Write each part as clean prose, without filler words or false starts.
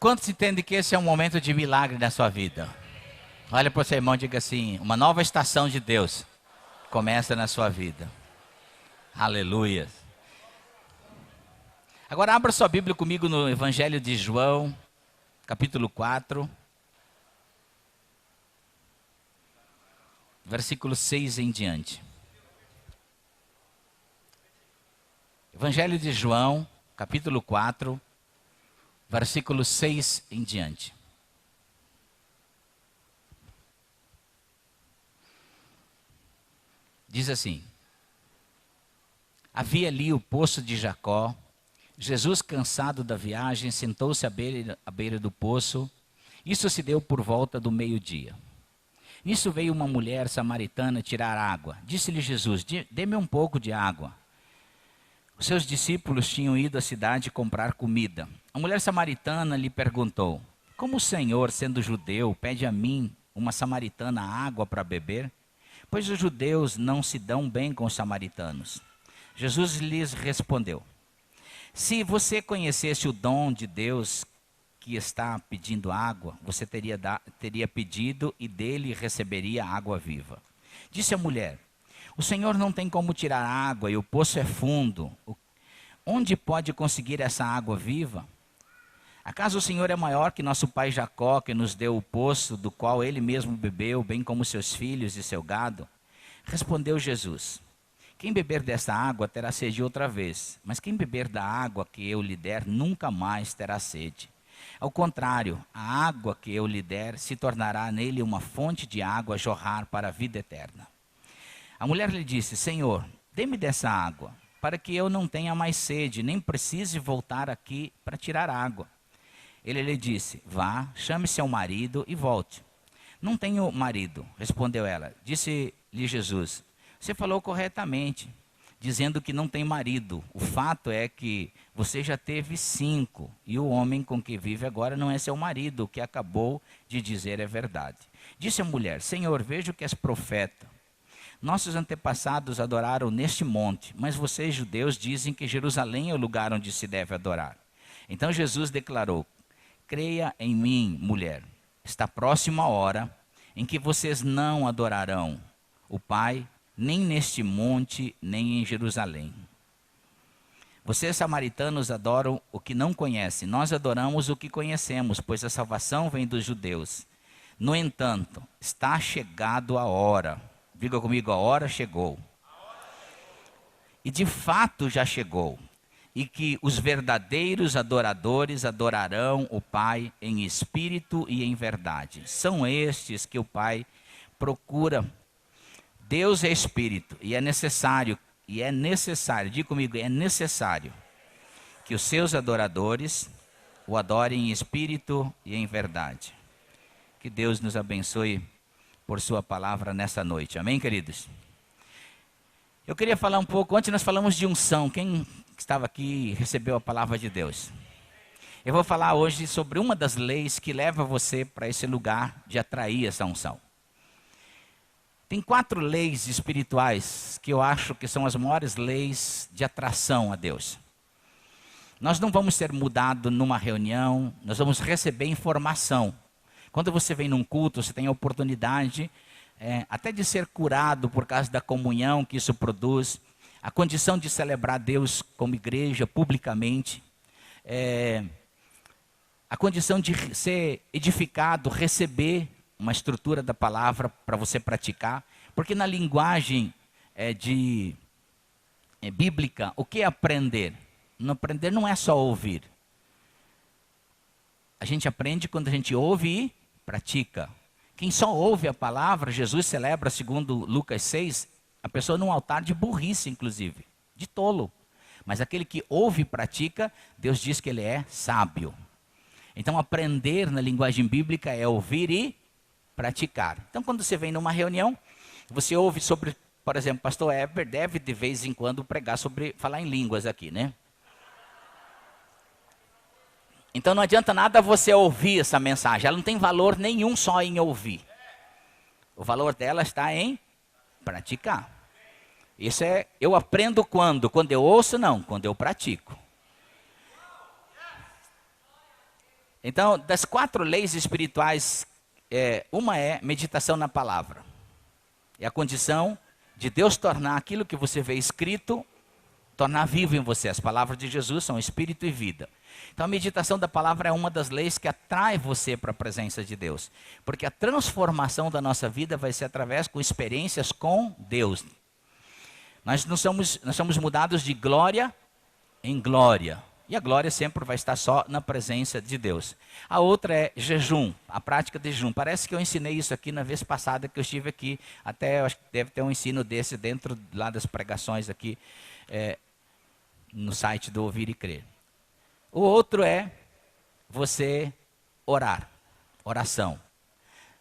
Quantos entendem que esse é um momento de milagre na sua vida? Olha para o seu irmão e diga assim: uma nova estação de Deus começa na sua vida. Aleluia. Agora abra sua Bíblia comigo no Evangelho de João, capítulo 4, versículo 6 em diante. Evangelho de João, capítulo 4, versículo 6 em diante. Diz assim: havia ali o poço de Jacó. Jesus, cansado da viagem, sentou-se à beira do poço. Isso se deu por volta do meio-dia. Nisso veio uma mulher samaritana tirar água. Disse-lhe Jesus: dê-me um pouco de água. Os seus discípulos tinham ido à cidade comprar comida. A mulher samaritana lhe perguntou: como o Senhor, sendo judeu, pede a mim, uma samaritana, água para beber? Pois os judeus não se dão bem com os samaritanos. Jesus lhes respondeu: se você conhecesse o dom de Deus que está pedindo água, você teria pedido e dele receberia água viva. Disse a mulher: o Senhor não tem como tirar água e o poço é fundo. Onde pode conseguir essa água viva? Acaso o Senhor é maior que nosso pai Jacó, que nos deu o poço, do qual ele mesmo bebeu, bem como seus filhos e seu gado? Respondeu Jesus: quem beber desta água terá sede outra vez, mas quem beber da água que eu lhe der nunca mais terá sede. Ao contrário, a água que eu lhe der se tornará nele uma fonte de água a jorrar para a vida eterna. A mulher lhe disse: Senhor, dê-me dessa água, para que eu não tenha mais sede, nem precise voltar aqui para tirar água. Ele lhe disse: vá, chame seu marido e volte. Não tenho marido, respondeu ela. Disse-lhe Jesus: você falou corretamente, dizendo que não tem marido. O fato é que você já teve 5, e o homem com que vive agora não é seu marido. O que acabou de dizer é verdade. Disse a mulher: Senhor, vejo que és profeta. Nossos antepassados adoraram neste monte, mas vocês, judeus, dizem que Jerusalém é o lugar onde se deve adorar. Então Jesus declarou: creia em mim, mulher, está próxima a hora em que vocês não adorarão o Pai, nem neste monte, nem em Jerusalém. Vocês, samaritanos, adoram o que não conhecem. Nós adoramos o que conhecemos, pois a salvação vem dos judeus. No entanto, está chegado a hora. Diga comigo: a hora chegou. E de fato já chegou. E que os verdadeiros adoradores adorarão o Pai em espírito e em verdade. São estes que o Pai procura. Deus é espírito e é necessário, diga comigo, é necessário que os seus adoradores o adorem em espírito e em verdade. Que Deus nos abençoe por sua palavra nessa noite. Amém, queridos? Eu queria falar um pouco, antes nós falamos de unção. Quem estava aqui recebeu a palavra de Deus? Eu vou falar hoje sobre uma das leis que leva você para esse lugar de atrair essa unção. Tem 4 leis espirituais que eu acho que são as maiores leis de atração a Deus. Nós não vamos ser mudados numa reunião, nós vamos receber informação. Quando você vem num culto, você tem a oportunidade até de ser curado por causa da comunhão que isso produz, a condição de celebrar Deus como igreja publicamente, a condição de ser edificado, receber uma estrutura da palavra para você praticar, porque na linguagem bíblica, o que é aprender? Aprender não é só ouvir. A gente aprende quando a gente ouve e pratica. Quem só ouve a palavra, Jesus celebra, segundo Lucas 6, a pessoa num altar de burrice, inclusive, de tolo. Mas aquele que ouve e pratica, Deus diz que ele é sábio. Então aprender na linguagem bíblica é ouvir e praticar. Então quando você vem numa reunião, você ouve sobre, por exemplo, pastor Eber deve de vez em quando pregar sobre, falar em línguas aqui, né? Então não adianta nada você ouvir essa mensagem, ela não tem valor nenhum só em ouvir. O valor dela está em praticar. Isso eu aprendo quando? Quando eu ouço, não, quando eu pratico. Então, das 4 leis espirituais, uma é meditação na palavra. É a condição de Deus tornar aquilo que você vê escrito, tornar vivo em você. As palavras de Jesus são espírito e vida. Então a meditação da palavra é uma das leis que atrai você para a presença de Deus. Porque a transformação da nossa vida vai ser através com experiências com Deus. Nós somos mudados de glória em glória. E a glória sempre vai estar só na presença de Deus. A outra é jejum, a prática de jejum. Parece que eu ensinei isso aqui na vez passada que eu estive aqui. Até eu acho que deve ter um ensino desse dentro lá das pregações aqui no site do Ouvir e Crer. O outro é você orar, oração.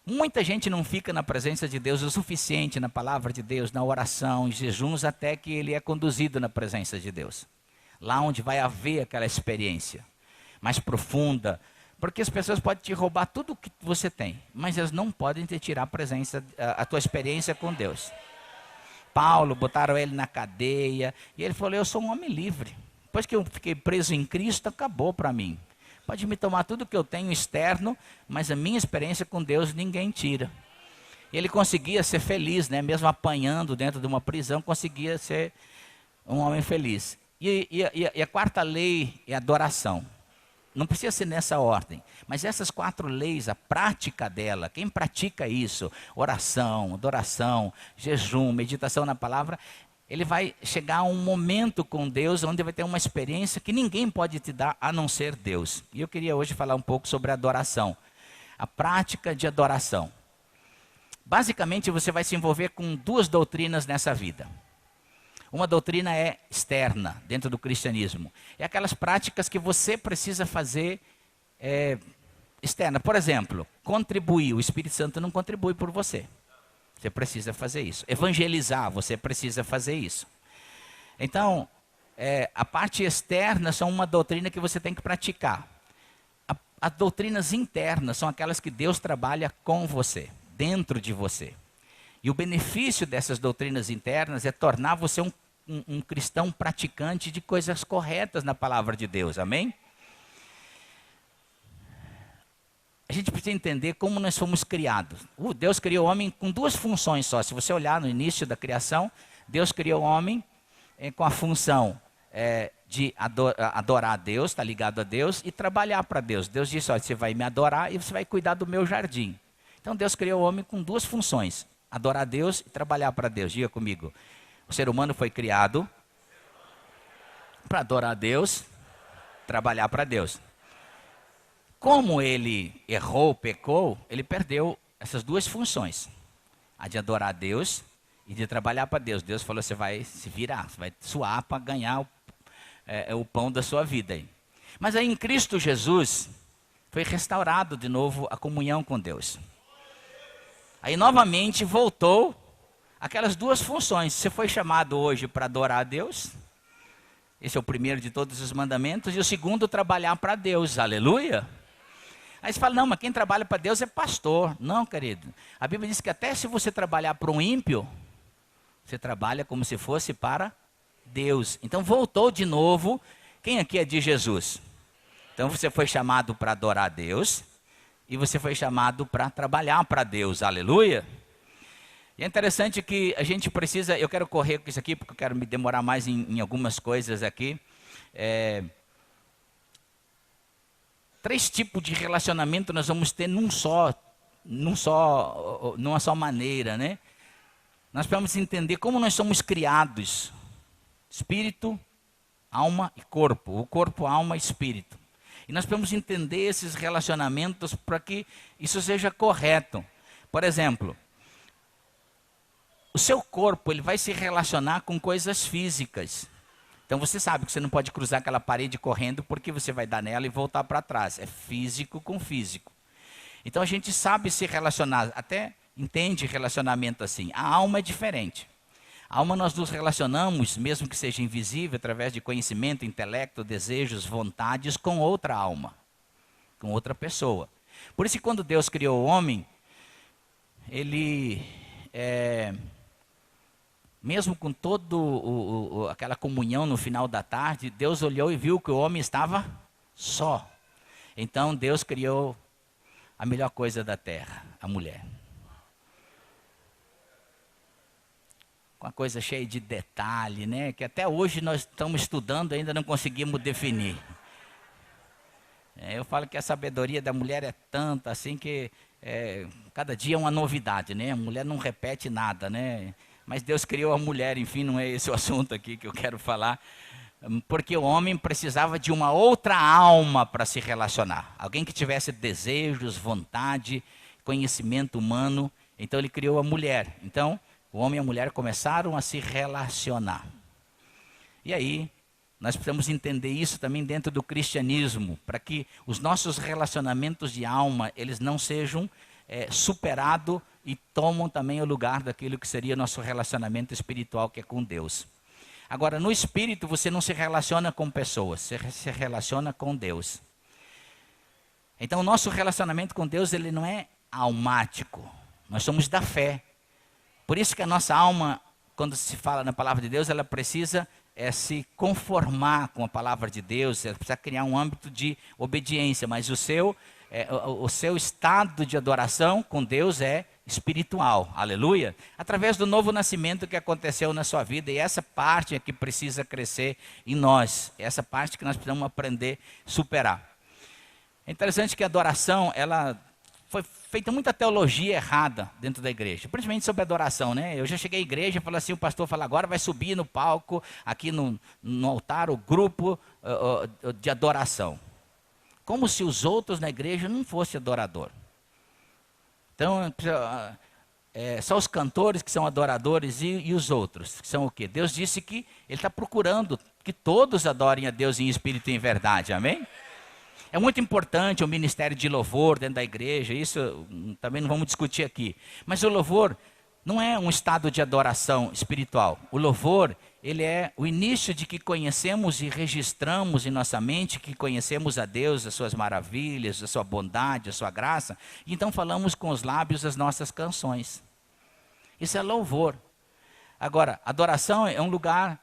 Muita gente não fica na presença de Deus o suficiente na palavra de Deus, na oração, em jejuns, até que ele é conduzido na presença de Deus. Lá onde vai haver aquela experiência mais profunda. Porque as pessoas podem te roubar tudo o que você tem, mas elas não podem te tirar a tua experiência com Deus. Paulo, botaram ele na cadeia, e ele falou, eu sou um homem livre. Depois que eu fiquei preso em Cristo, acabou para mim. Pode me tomar tudo que eu tenho externo, mas a minha experiência com Deus ninguém tira. Ele conseguia ser feliz, né? Mesmo apanhando dentro de uma prisão, conseguia ser um homem feliz. E a 4ª lei é adoração. Não precisa ser nessa ordem, mas essas 4 leis, a prática dela, quem pratica isso, oração, adoração, jejum, meditação na palavra, ele vai chegar a um momento com Deus onde vai ter uma experiência que ninguém pode te dar a não ser Deus. E eu queria hoje falar um pouco sobre adoração, a prática de adoração. Basicamente você vai se envolver com 2 doutrinas nessa vida. Uma doutrina é externa, dentro do cristianismo. É aquelas práticas que você precisa fazer externa. Por exemplo, contribuir. O Espírito Santo não contribui por você. Você precisa fazer isso. Evangelizar, você precisa fazer isso. Então, a parte externa são uma doutrina que você tem que praticar. As doutrinas internas são aquelas que Deus trabalha com você, dentro de você. E o benefício dessas doutrinas internas é tornar você um cristão praticante de coisas corretas na palavra de Deus. Amém? A gente precisa entender como nós fomos criados. Deus criou o homem com 2 funções só. Se você olhar no início da criação, Deus criou o homem com a função de adorar a Deus, está ligado a Deus, e trabalhar para Deus. Deus disse, olha, você vai me adorar e você vai cuidar do meu jardim. Então Deus criou o homem com 2 funções. Adorar a Deus e trabalhar para Deus. Diga comigo. O ser humano foi criado para adorar a Deus, trabalhar para Deus. Como ele errou, pecou, ele perdeu essas 2 funções. A de adorar a Deus e de trabalhar para Deus. Deus falou, você vai se virar, você vai suar para ganhar o pão da sua vida. Aí. Mas aí em Cristo Jesus, foi restaurado de novo a comunhão com Deus. Aí novamente voltou aquelas 2 funções. Você foi chamado hoje para adorar a Deus. Esse é o primeiro de todos os mandamentos. E o segundo, trabalhar para Deus. Aleluia. Aí você fala, não, mas quem trabalha para Deus é pastor. Não, querido. A Bíblia diz que até se você trabalhar para um ímpio, você trabalha como se fosse para Deus. Então voltou de novo. Quem aqui é de Jesus? Então você foi chamado para adorar a Deus. E você foi chamado para trabalhar para Deus. Aleluia. E é interessante que a gente precisa, eu quero correr com isso aqui, porque eu quero me demorar mais em algumas coisas aqui. 3 tipos de relacionamento nós vamos ter numa só maneira, né? Nós precisamos entender como nós somos criados. Espírito, alma e corpo. O corpo, alma e espírito. E nós precisamos entender esses relacionamentos para que isso seja correto. Por exemplo, o seu corpo ele vai se relacionar com coisas físicas. Então você sabe que você não pode cruzar aquela parede correndo porque você vai dar nela e voltar para trás. É físico com físico. Então a gente sabe se relacionar, até entende relacionamento assim. A alma é diferente. A alma nós nos relacionamos, mesmo que seja invisível, através de conhecimento, intelecto, desejos, vontades, com outra alma, com outra pessoa. Por isso que quando Deus criou o homem, ele mesmo com toda aquela comunhão no final da tarde, Deus olhou e viu que o homem estava só. Então Deus criou a melhor coisa da terra, a mulher. Uma coisa cheia de detalhe, né? Que até hoje nós estamos estudando e ainda não conseguimos definir. Eu falo que a sabedoria da mulher é tanta assim que cada dia é uma novidade, né? A mulher não repete nada, né? Mas Deus criou a mulher, enfim, não é esse o assunto aqui que eu quero falar. Porque o homem precisava de uma outra alma para se relacionar. Alguém que tivesse desejos, vontade, conhecimento humano. Então ele criou a mulher. Então o homem e a mulher começaram a se relacionar. E aí, nós precisamos entender isso também dentro do cristianismo, para que os nossos relacionamentos de alma, eles não sejam superados e tomam também o lugar daquilo que seria nosso relacionamento espiritual, que é com Deus. Agora, no espírito, você não se relaciona com pessoas, você se relaciona com Deus. Então, o nosso relacionamento com Deus, ele não é almático, nós somos da fé. Por isso que a nossa alma, quando se fala na palavra de Deus, ela precisa se conformar com a palavra de Deus, ela precisa criar um âmbito de obediência, mas o seu estado de adoração com Deus é espiritual, aleluia, através do novo nascimento que aconteceu na sua vida, e essa parte é que precisa crescer em nós, essa parte que nós precisamos aprender a superar. É interessante que a adoração, ela foi feita muita teologia errada dentro da igreja, principalmente sobre adoração, né? Eu já cheguei à igreja e falei assim, o pastor fala, agora vai subir no palco, aqui no altar, o grupo de adoração. Como se os outros na igreja não fossem adorador. Então, só os cantores que são adoradores e os outros, que são o quê? Deus disse que Ele está procurando que todos adorem a Deus em espírito e em verdade, amém? É muito importante o ministério de louvor dentro da igreja, isso também não vamos discutir aqui. Mas o louvor não é um estado de adoração espiritual. O louvor, ele é o início de que conhecemos e registramos em nossa mente, que conhecemos a Deus, as suas maravilhas, a sua bondade, a sua graça. E então falamos com os lábios as nossas canções. Isso é louvor. Agora, adoração é um lugar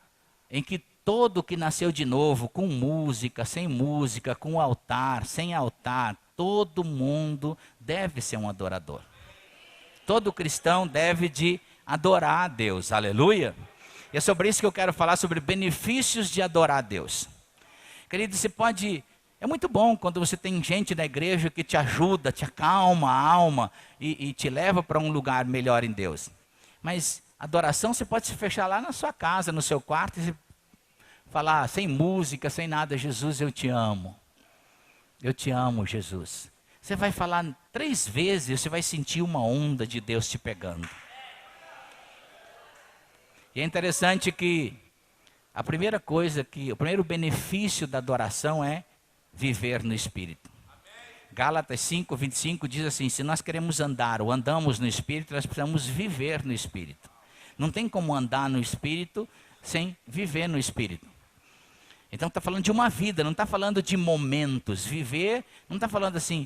em que todo que nasceu de novo, com música, sem música, com altar, sem altar, todo mundo deve ser um adorador. Todo cristão deve de adorar a Deus, aleluia. E é sobre isso que eu quero falar, sobre benefícios de adorar a Deus. Querido, é muito bom quando você tem gente na igreja que te ajuda, te acalma a alma e te leva para um lugar melhor em Deus. Mas adoração você pode se fechar lá na sua casa, no seu quarto e falar sem música, sem nada, Jesus, eu te amo. Eu te amo, Jesus. Você vai falar 3 vezes, você vai sentir uma onda de Deus te pegando. E é interessante que o primeiro benefício da adoração é viver no Espírito. Gálatas 5:25 diz assim, se nós queremos andar ou andamos no Espírito, nós precisamos viver no Espírito. Não tem como andar no Espírito sem viver no Espírito. Então está falando de uma vida, não está falando de momentos. Viver, não está falando assim,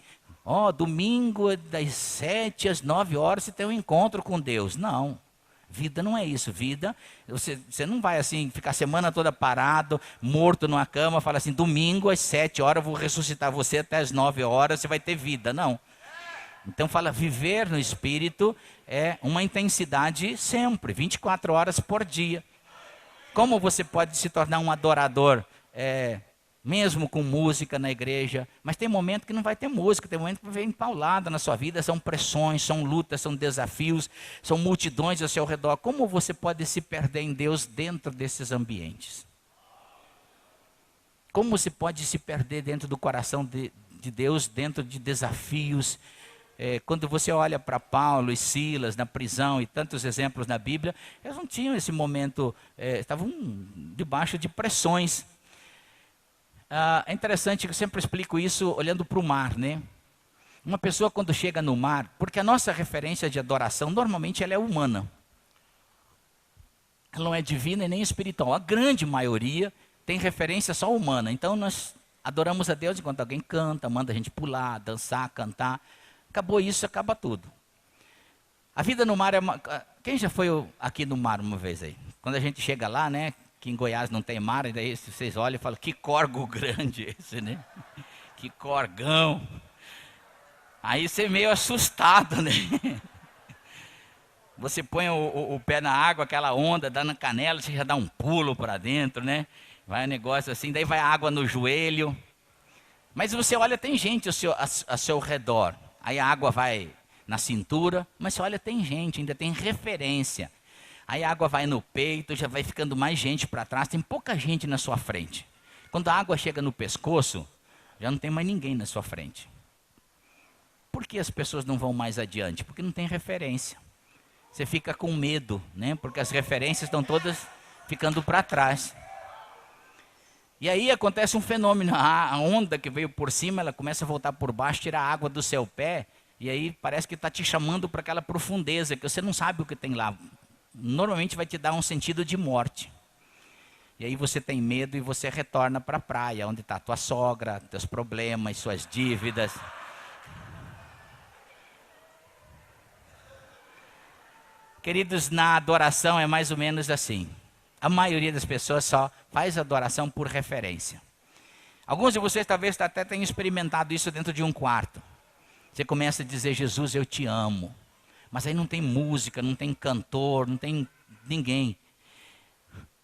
domingo das 7 às 9 horas você tem um encontro com Deus. Não, vida não é isso. Vida, você não vai assim, ficar a semana toda parado, morto numa cama, fala assim, domingo às 7 horas eu vou ressuscitar você até às 9 horas, você vai ter vida. Não. Então fala, viver no Espírito é uma intensidade sempre, 24 horas por dia. Como você pode se tornar um adorador, mesmo com música na igreja, mas tem momento que não vai ter música, tem momento que vem paulada na sua vida, são pressões, são lutas, são desafios, são multidões ao seu redor. Como você pode se perder em Deus dentro desses ambientes? Como você pode se perder dentro do coração de Deus, dentro de desafios? Quando você olha para Paulo e Silas na prisão e tantos exemplos na Bíblia, eles não tinham esse momento, estavam debaixo de pressões. É interessante que eu sempre explico isso olhando para o mar, né? Uma pessoa quando chega no mar, porque a nossa referência de adoração normalmente ela é humana. Ela não é divina e nem espiritual. A grande maioria tem referência só humana. Então nós adoramos a Deus enquanto alguém canta, manda a gente pular, dançar, cantar. Acabou isso, acaba tudo. A vida no mar é uma... Quem já foi aqui no mar uma vez aí? Quando a gente chega lá, né? Que em Goiás não tem mar, e daí vocês olham e falam, que corgo grande esse, né? Que corgão. Aí você é meio assustado, né? Você põe o pé na água, aquela onda, dá na canela, você já dá um pulo para dentro, né? Vai um negócio assim, daí vai água no joelho. Mas você olha, tem gente ao seu redor. Aí a água vai na cintura, mas você olha, tem gente, ainda tem referência. Aí a água vai no peito, já vai ficando mais gente para trás, tem pouca gente na sua frente. Quando a água chega no pescoço, já não tem mais ninguém na sua frente. Por que as pessoas não vão mais adiante? Porque não tem referência. Você fica com medo, né? Porque as referências estão todas ficando para trás. E aí acontece um fenômeno, a onda que veio por cima, ela começa a voltar por baixo, tira a água do seu pé, e aí parece que está te chamando para aquela profundeza, que você não sabe o que tem lá. Normalmente vai te dar um sentido de morte. E aí você tem medo e você retorna para a praia, onde está a tua sogra, teus problemas, suas dívidas. Queridos, na adoração é mais ou menos assim. A maioria das pessoas só faz adoração por referência. Alguns de vocês talvez até tenham experimentado isso dentro de um quarto. Você começa a dizer, Jesus, eu te amo. Mas aí não tem música, não tem cantor, não tem ninguém.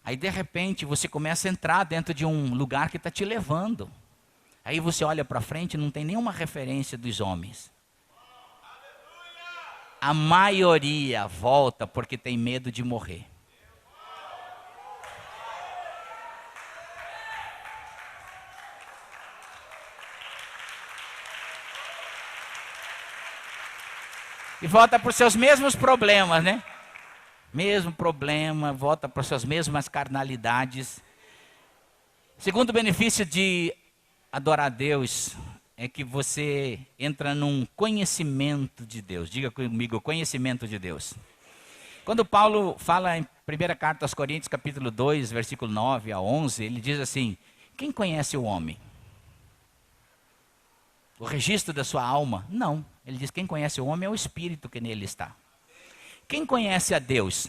Aí de repente você começa a entrar dentro de um lugar que está te levando. Aí você olha para frente e não tem nenhuma referência dos homens. A maioria volta porque tem medo de morrer. E volta para os seus mesmos problemas, né? Mesmo problema, volta para as suas mesmas carnalidades. Segundo benefício de adorar a Deus é que você entra num conhecimento de Deus. Diga comigo, conhecimento de Deus. Quando Paulo fala em 1ª carta aos Coríntios, capítulo 2, versículo 9 a 11, ele diz assim, quem conhece o homem? O registro da sua alma? Não. Ele diz, quem conhece o homem é o espírito que nele está. Quem conhece a Deus?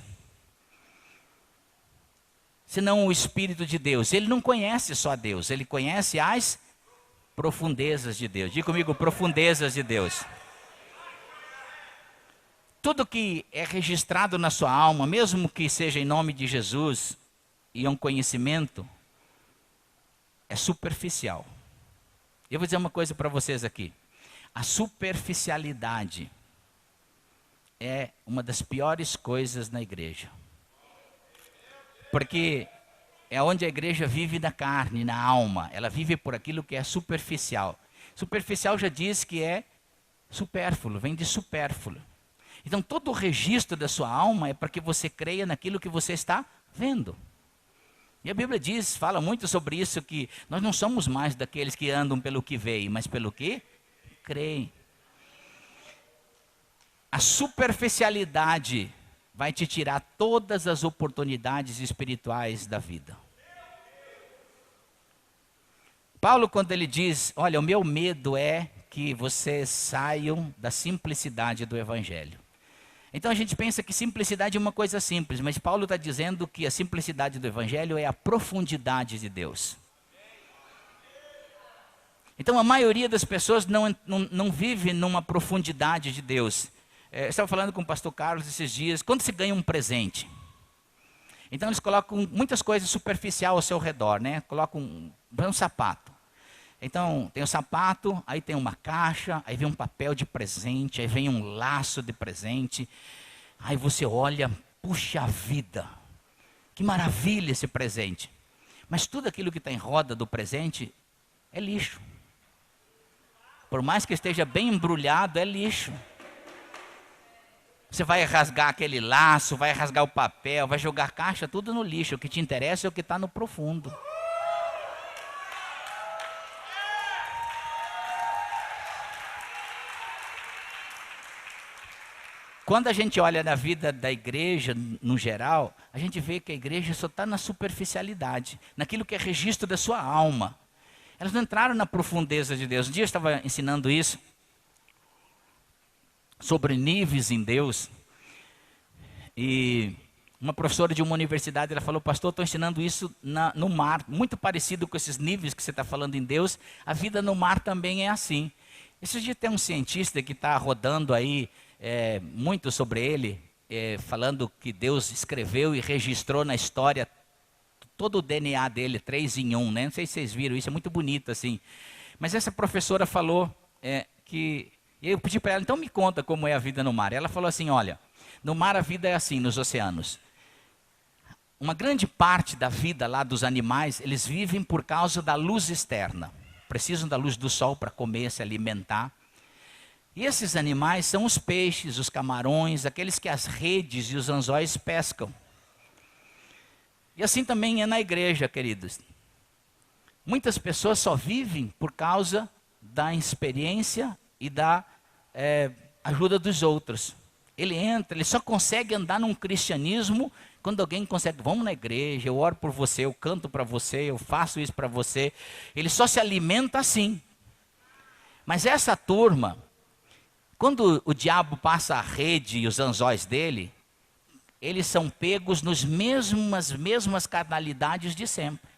Senão o Espírito de Deus. Ele não conhece só a Deus, ele conhece as profundezas de Deus. Diga comigo, profundezas de Deus. Tudo que é registrado na sua alma, mesmo que seja em nome de Jesus, e é um conhecimento, é superficial. Eu vou dizer uma coisa para vocês aqui. A superficialidade é uma das piores coisas na igreja. Porque é onde a igreja vive na carne, na alma. Ela vive por aquilo que é superficial. Superficial já diz que é supérfluo, vem de supérfluo. Então todo o registro da sua alma é para que você creia naquilo que você está vendo. E a Bíblia diz, fala muito sobre isso, que nós não somos mais daqueles que andam pelo que veem, mas pelo que creem. A superficialidade vai te tirar todas as oportunidades espirituais da vida. Paulo, quando ele diz, olha, o meu medo é que vocês saiam da simplicidade do Evangelho. Então a gente pensa que simplicidade é uma coisa simples, mas Paulo está dizendo que a simplicidade do Evangelho é a profundidade de Deus. Então a maioria das pessoas não vive numa profundidade de Deus. Eu estava falando com o pastor Carlos esses dias, quando se ganha um presente, então eles colocam muitas coisas superficiais ao seu redor, né? Colocam um sapato. Então tem o sapato, aí tem uma caixa, aí vem um papel de presente, aí vem um laço de presente. Aí você olha, puxa vida, que maravilha esse presente. Mas tudo aquilo que está em roda do presente é lixo. Por mais que esteja bem embrulhado, é lixo. Você vai rasgar aquele laço, vai rasgar o papel, vai jogar a caixa, tudo no lixo. O que te interessa é o que está no profundo. Quando a gente olha na vida da igreja, no geral, a gente vê que a igreja só está na superficialidade, naquilo que é registro da sua alma. Elas não entraram na profundeza de Deus. Um dia eu estava ensinando isso, sobre níveis em Deus, e uma professora de uma universidade, ela falou, pastor, estou ensinando isso no mar, muito parecido com esses níveis que você está falando em Deus, a vida no mar também é assim. Esse dia tem um cientista que está rodando aí muito sobre ele, falando que Deus escreveu e registrou na história todo o DNA dele, 3 em 1, né? Não sei se vocês viram isso, é muito bonito assim. Mas essa professora falou que... Eu pedi para ela, então me conta como é a vida no mar. Ela falou assim, olha, no mar a vida é assim, nos oceanos. Uma grande parte da vida lá dos animais, eles vivem por causa da luz externa. Precisam da luz do sol para comer, se alimentar. E esses animais são os peixes, os camarões, aqueles que as redes e os anzóis pescam. E assim também é na igreja, queridos. Muitas pessoas só vivem por causa da experiência e da ajuda dos outros. Ele só consegue andar num cristianismo quando alguém consegue, vamos na igreja, eu oro por você, eu canto para você, eu faço isso para você. Ele só se alimenta assim. Mas essa turma, quando o diabo passa a rede e os anzóis dele, eles são pegos nas mesmas carnalidades de sempre.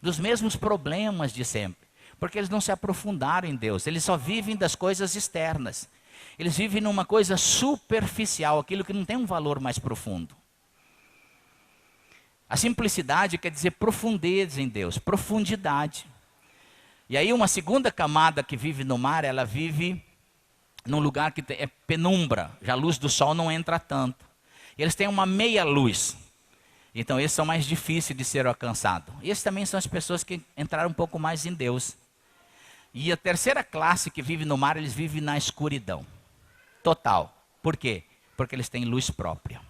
Dos mesmos problemas de sempre. Porque eles não se aprofundaram em Deus. Eles só vivem das coisas externas. Eles vivem numa coisa superficial, aquilo que não tem um valor mais profundo. A simplicidade quer dizer profundeza em Deus, profundidade. E aí uma segunda camada que vive no mar, ela vive num lugar que é penumbra, já a luz do sol não entra tanto. E eles têm uma meia luz. Então esses são mais difíceis de ser alcançados. E esses também são as pessoas que entraram um pouco mais em Deus. E a terceira classe que vive no mar, eles vivem na escuridão. Total. Por quê? Porque eles têm luz própria.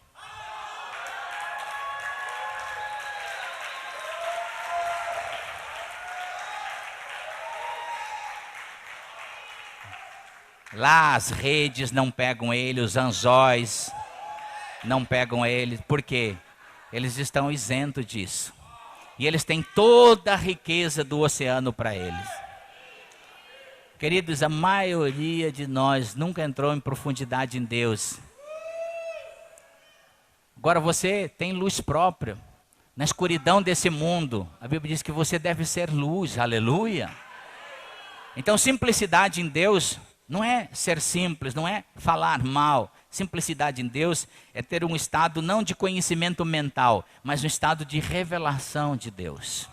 Lá as redes não pegam ele, os anzóis não pegam ele. Por quê? Eles estão isentos disso. E eles têm toda a riqueza do oceano para eles. Queridos, a maioria de nós nunca entrou em profundidade em Deus. Agora você tem luz própria. Na escuridão desse mundo, a Bíblia diz que você deve ser luz, aleluia. Então simplicidade em Deus não é ser simples, não é falar mal. Simplicidade em Deus é ter um estado não de conhecimento mental, mas um estado de revelação de Deus.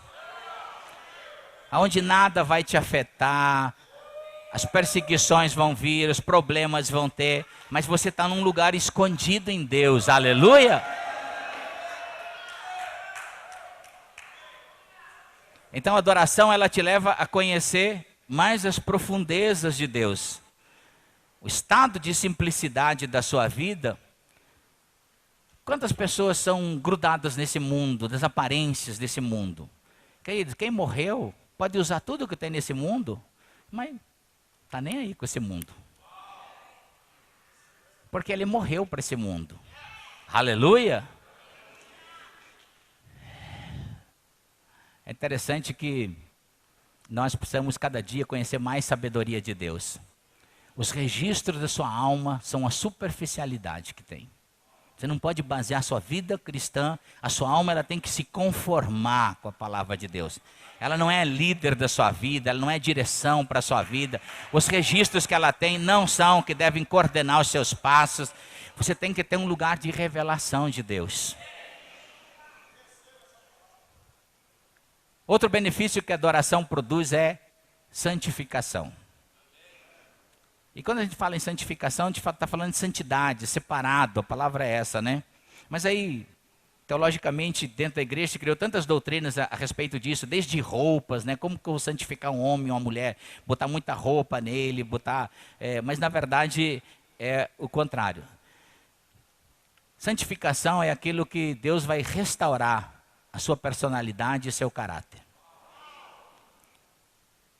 Onde nada vai te afetar, as perseguições vão vir, os problemas vão ter, mas você está num lugar escondido em Deus, aleluia. Então a adoração ela te leva a conhecer mais as profundezas de Deus. O estado de simplicidade da sua vida. Quantas pessoas são grudadas nesse mundo, das aparências desse mundo? Queridos, quem morreu pode usar tudo que tem nesse mundo, mas está nem aí com esse mundo. Porque ele morreu para esse mundo. Aleluia! É interessante que nós precisamos cada dia conhecer mais sabedoria de Deus. Os registros da sua alma são a superficialidade que tem. Você não pode basear a sua vida cristã, a sua alma ela tem que se conformar com a palavra de Deus. Ela não é líder da sua vida, ela não é direção para a sua vida. Os registros que ela tem não são que devem coordenar os seus passos. Você tem que ter um lugar de revelação de Deus. Outro benefício que a adoração produz é santificação. E quando a gente fala em santificação, a gente está falando de santidade, separado, a palavra é essa, né? Mas aí, teologicamente, dentro da igreja se criou tantas doutrinas a respeito disso, desde roupas, né? Como que eu vou santificar um homem ou uma mulher, botar muita roupa nele, mas na verdade é o contrário. Santificação é aquilo que Deus vai restaurar a sua personalidade e seu caráter.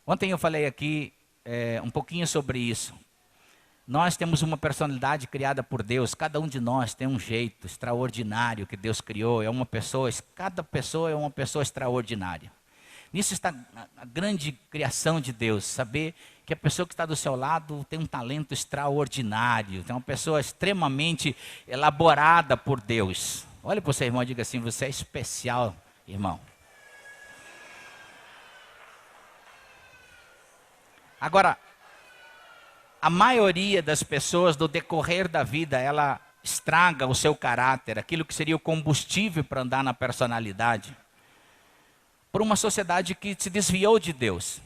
Ontem eu falei aqui um pouquinho sobre isso. Nós temos uma personalidade criada por Deus, cada um de nós tem um jeito extraordinário que Deus criou, cada pessoa é uma pessoa extraordinária. Nisso está a grande criação de Deus, saber que a pessoa que está do seu lado tem um talento extraordinário, tem uma pessoa extremamente elaborada por Deus. Olha para o seu irmão e diga assim: você é especial, irmão. Agora, a maioria das pessoas, no decorrer da vida, ela estraga o seu caráter, aquilo que seria o combustível para andar na personalidade, por uma sociedade que se desviou de Deus,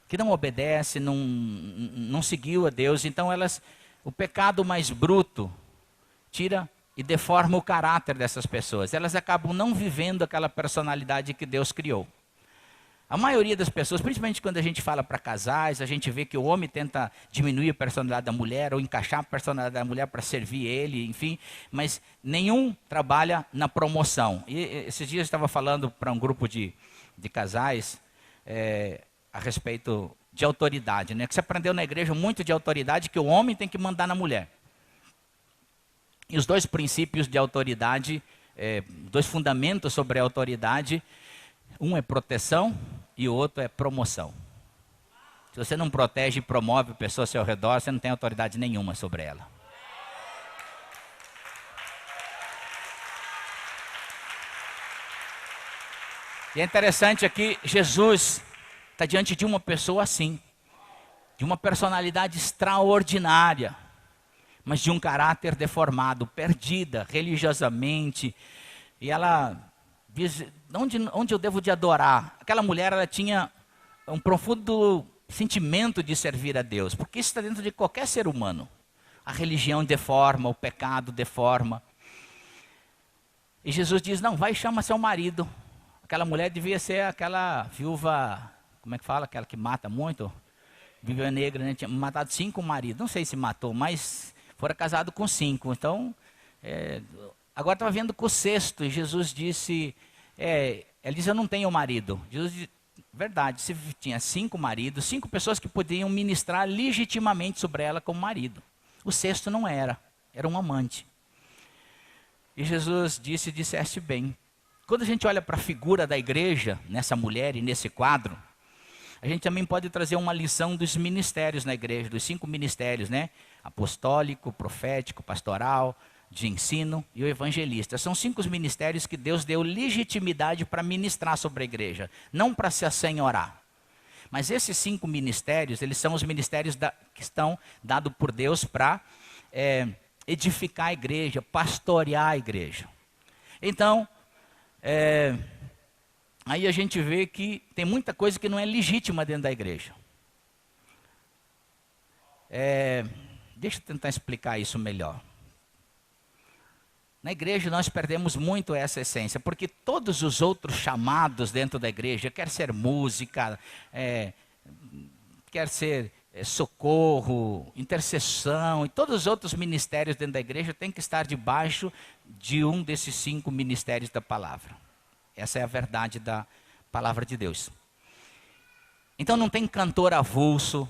que não obedece, não seguiu a Deus. Então o pecado mais bruto tira e deforma o caráter dessas pessoas. Elas acabam não vivendo aquela personalidade que Deus criou. A maioria das pessoas, principalmente quando a gente fala para casais, a gente vê que o homem tenta diminuir a personalidade da mulher ou encaixar a personalidade da mulher para servir ele, enfim, mas nenhum trabalha na promoção. E esses dias eu estava falando para um grupo de casais a respeito de autoridade, né? Que se aprendeu na igreja muito de autoridade, que o homem tem que mandar na mulher. E os dois princípios de autoridade, dois fundamentos sobre a autoridade, um é proteção e o outro é promoção. Se você não protege e promove a pessoa ao seu redor, você não tem autoridade nenhuma sobre ela. E é interessante aqui, Jesus está diante de uma pessoa assim, de uma personalidade extraordinária, mas de um caráter deformado, perdida religiosamente. E ela diz: onde eu devo de adorar? Aquela mulher, ela tinha um profundo sentimento de servir a Deus, porque isso está dentro de qualquer ser humano. A religião deforma, o pecado deforma. E Jesus diz: não, vai e chama seu marido. Aquela mulher devia ser aquela viúva, como é que fala? Aquela que mata muito. Viúva negra, né? Tinha matado 5 maridos. Não sei se matou, mas fora casado com 5. Então, agora estava vendo com o 6º. E Jesus disse, ela disse: eu não tenho marido. Jesus disse: verdade, você tinha 5 maridos, 5 pessoas que podiam ministrar legitimamente sobre ela como marido. O 6º não era um amante. E Jesus disse: disseste bem. Quando a gente olha para a figura da igreja, nessa mulher e nesse quadro, a gente também pode trazer uma lição dos ministérios na igreja, dos 5 ministérios, né? Apostólico, profético, pastoral, de ensino e o evangelista. São 5 ministérios que Deus deu legitimidade para ministrar sobre a igreja, não para se assenhorar. Mas esses 5 ministérios, eles são os ministérios que estão dados por Deus para edificar a igreja, pastorear a igreja. Então, aí a gente vê que tem muita coisa que não é legítima dentro da igreja. Deixa eu tentar explicar isso melhor. Na igreja nós perdemos muito essa essência, porque todos os outros chamados dentro da igreja, quer ser música, quer ser socorro, intercessão, e todos os outros ministérios dentro da igreja têm que estar debaixo de um desses 5 ministérios da palavra. Essa é a verdade da palavra de Deus. Então não tem cantor avulso,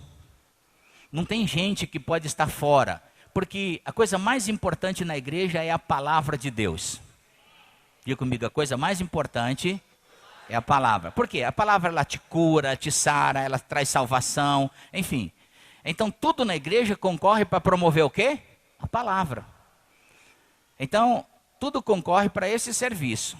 não tem gente que pode estar fora, porque a coisa mais importante na igreja é a palavra de Deus. Diga comigo, a coisa mais importante é a palavra. Por quê? A palavra, ela te cura, te sara, ela traz salvação, enfim. Então tudo na igreja concorre para promover o quê? A palavra. Então tudo concorre para esse serviço.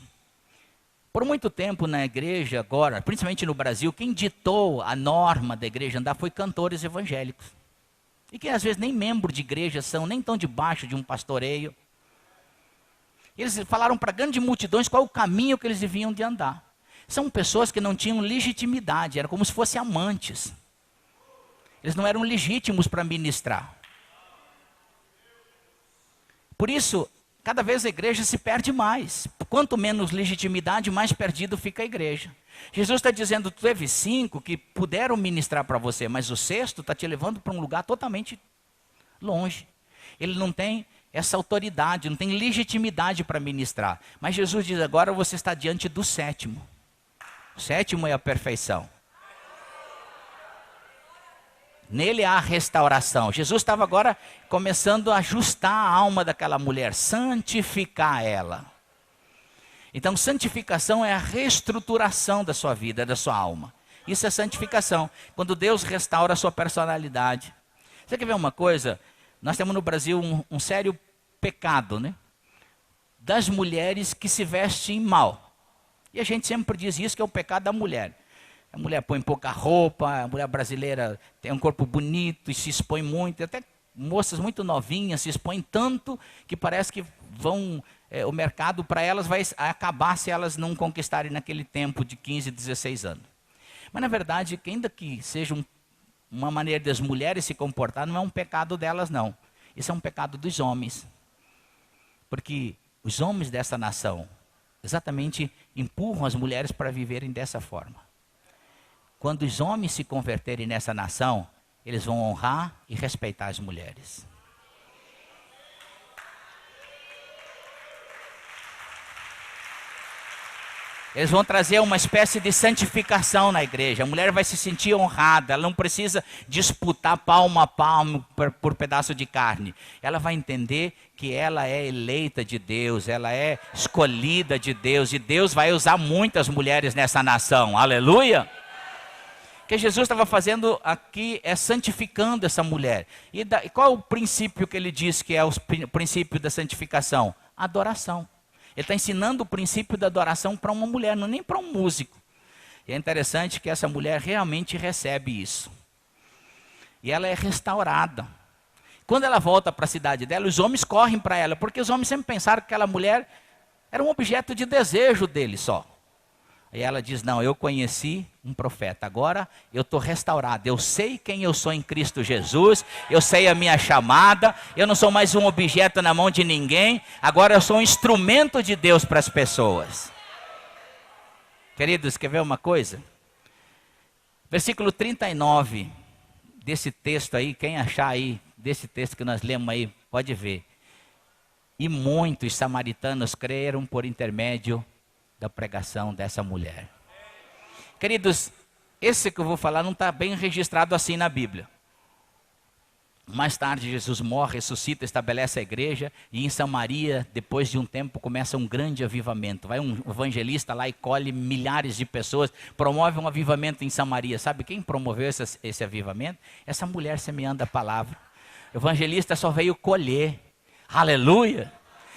Por muito tempo na igreja agora, principalmente no Brasil, quem ditou a norma da igreja andar foi cantores evangélicos. E que às vezes nem membro de igreja são, nem estão debaixo de um pastoreio. Eles falaram para grandes multidões qual o caminho que eles deviam de andar. São pessoas que não tinham legitimidade, eram como se fossem amantes. Eles não eram legítimos para ministrar. Por isso, cada vez a igreja se perde mais. Quanto menos legitimidade, mais perdido fica a igreja. Jesus está dizendo: tu teve 5 que puderam ministrar para você, mas o 6º está te levando para um lugar totalmente longe. Ele não tem essa autoridade, não tem legitimidade para ministrar. Mas Jesus diz: agora você está diante do 7º. O 7º é a perfeição. Nele há restauração. Jesus estava agora começando a ajustar a alma daquela mulher, santificar ela. Então, santificação é a reestruturação da sua vida, da sua alma. Isso é santificação. Quando Deus restaura a sua personalidade. Você quer ver uma coisa? Nós temos no Brasil um sério pecado, né? das mulheres que se vestem mal. E a gente sempre diz isso, que é o pecado da mulher. A mulher põe pouca roupa, a mulher brasileira tem um corpo bonito e se expõe muito, até moças muito novinhas se expõem tanto que parece que o mercado para elas vai acabar se elas não conquistarem naquele tempo de 15, 16 anos. Mas na verdade, ainda que seja uma maneira das mulheres se comportar, não é um pecado delas não. Isso é um pecado dos homens. Porque os homens dessa nação exatamente empurram as mulheres para viverem dessa forma. Quando os homens se converterem nessa nação, eles vão honrar e respeitar as mulheres. Eles vão trazer uma espécie de santificação na igreja. A mulher vai se sentir honrada. Ela não precisa disputar palmo a palmo por pedaço de carne. Ela vai entender que ela é eleita de Deus. Ela é escolhida de Deus. E Deus vai usar muitas mulheres nessa nação. Aleluia! O que Jesus estava fazendo aqui é santificando essa mulher. E qual é o princípio que ele diz que é o princípio da santificação? Adoração. Ele está ensinando o princípio da adoração para uma mulher, não nem para um músico. E é interessante que essa mulher realmente recebe isso. E ela é restaurada. Quando ela volta para a cidade dela, os homens correm para ela, porque os homens sempre pensaram que aquela mulher era um objeto de desejo dele só. E ela diz, não, eu conheci um profeta, agora eu estou restaurada, eu sei quem eu sou em Cristo Jesus, eu sei a minha chamada, eu não sou mais um objeto na mão de ninguém, agora eu sou um instrumento de Deus para as pessoas. Queridos, quer ver uma coisa? Versículo 39 desse texto aí, quem achar aí, desse texto que nós lemos aí, pode ver. E muitos samaritanos creram por intermédio da pregação dessa mulher. Queridos, esse que eu vou falar não está bem registrado assim na Bíblia. Mais tarde Jesus morre, ressuscita, estabelece a igreja e em Samaria, depois de um tempo, começa um grande avivamento. Vai um evangelista lá e colhe milhares de pessoas, promove um avivamento em Samaria. Sabe quem promoveu esse avivamento? Essa mulher semeando a palavra. O evangelista só veio colher. Aleluia!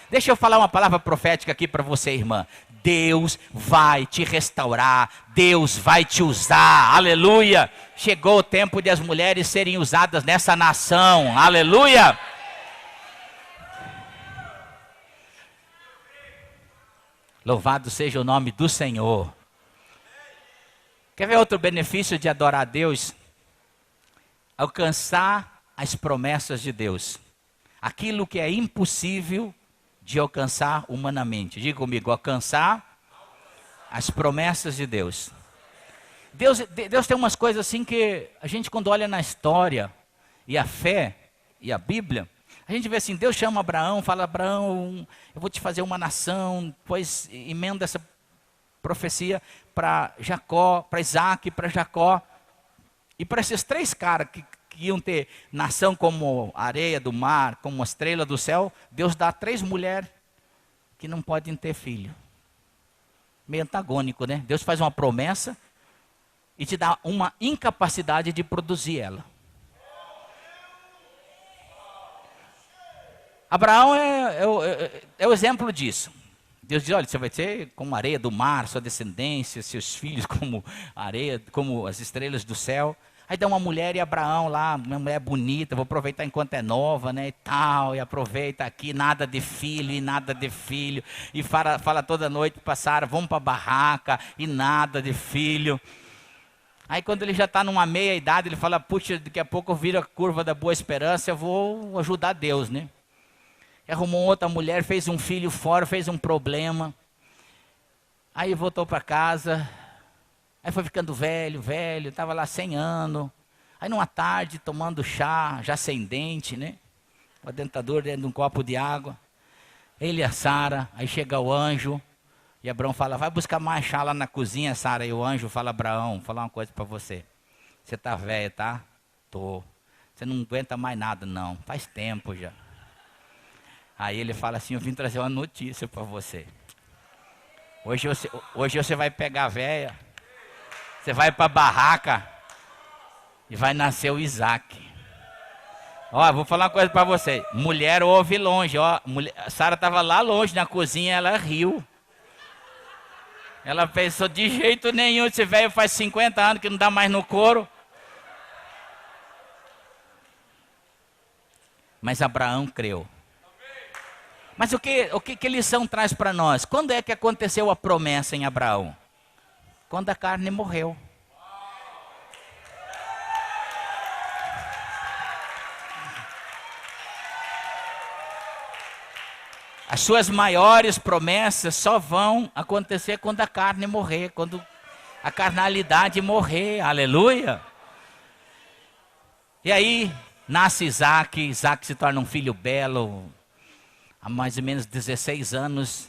Deixa eu falar uma palavra profética aqui para você, irmã. Deus vai te restaurar, Deus vai te usar, aleluia. Chegou o tempo de as mulheres serem usadas nessa nação, aleluia. Louvado seja o nome do Senhor. Quer ver outro benefício de adorar a Deus? Alcançar as promessas de Deus. Aquilo que é impossível de alcançar humanamente. Diga comigo, alcançar as promessas de Deus. Deus tem umas coisas assim que a gente quando olha na história e a fé e a Bíblia, a gente vê assim, Deus chama Abraão, fala, Abraão, eu vou te fazer uma nação, depois emenda essa profecia para Jacó, para Isaac, para Jacó. E para esses três caras que iam ter nação como a areia do mar, como a estrela do céu, Deus dá 3 mulheres que não podem ter filho. Meio antagônico, né? Deus faz uma promessa e te dá uma incapacidade de produzir ela. Abraão é o exemplo disso. Deus diz, olha, você vai ser como a areia do mar, sua descendência, seus filhos como a areia, como as estrelas do céu. Aí dá uma mulher e Abraão lá, uma mulher bonita, vou aproveitar enquanto é nova, né, e tal, e aproveita aqui, nada de filho, e nada de filho, e fala toda noite para Sara, vamos para a barraca, e nada de filho. Aí quando ele já está numa meia idade, ele fala, puxa, daqui a pouco eu viro a curva da boa esperança, eu vou ajudar Deus, né. E arrumou outra mulher, fez um filho fora, fez um problema. Aí voltou para casa. Aí foi ficando velho, estava lá 100 anos. Aí numa tarde, tomando chá, já sem dente, né? Uma dentadura dentro de um copo de água. Ele e a Sara, aí chega o anjo. E Abraão fala, vai buscar mais chá lá na cozinha, Sara. E o anjo fala, Abraão, vou falar uma coisa para você. Você está velho, tá? Tô. Você não aguenta mais nada, não. Faz tempo já. Aí ele fala assim, eu vim trazer uma notícia para você. Hoje você vai pegar a véia. Você vai para a barraca e vai nascer o Isaac. Ó, vou falar uma coisa para você. Mulher ouve longe, ó. A Sara estava lá longe na cozinha, ela riu. Ela pensou, de jeito nenhum, esse velho faz 50 anos que não dá mais no couro. Mas Abraão creu. Mas que lição traz para nós? Quando é que aconteceu a promessa em Abraão? Quando a carne morreu. As suas maiores promessas só vão acontecer quando a carne morrer, quando a carnalidade morrer, aleluia. E aí nasce Isaac, Isaac se torna um filho belo, há mais ou menos 16 anos.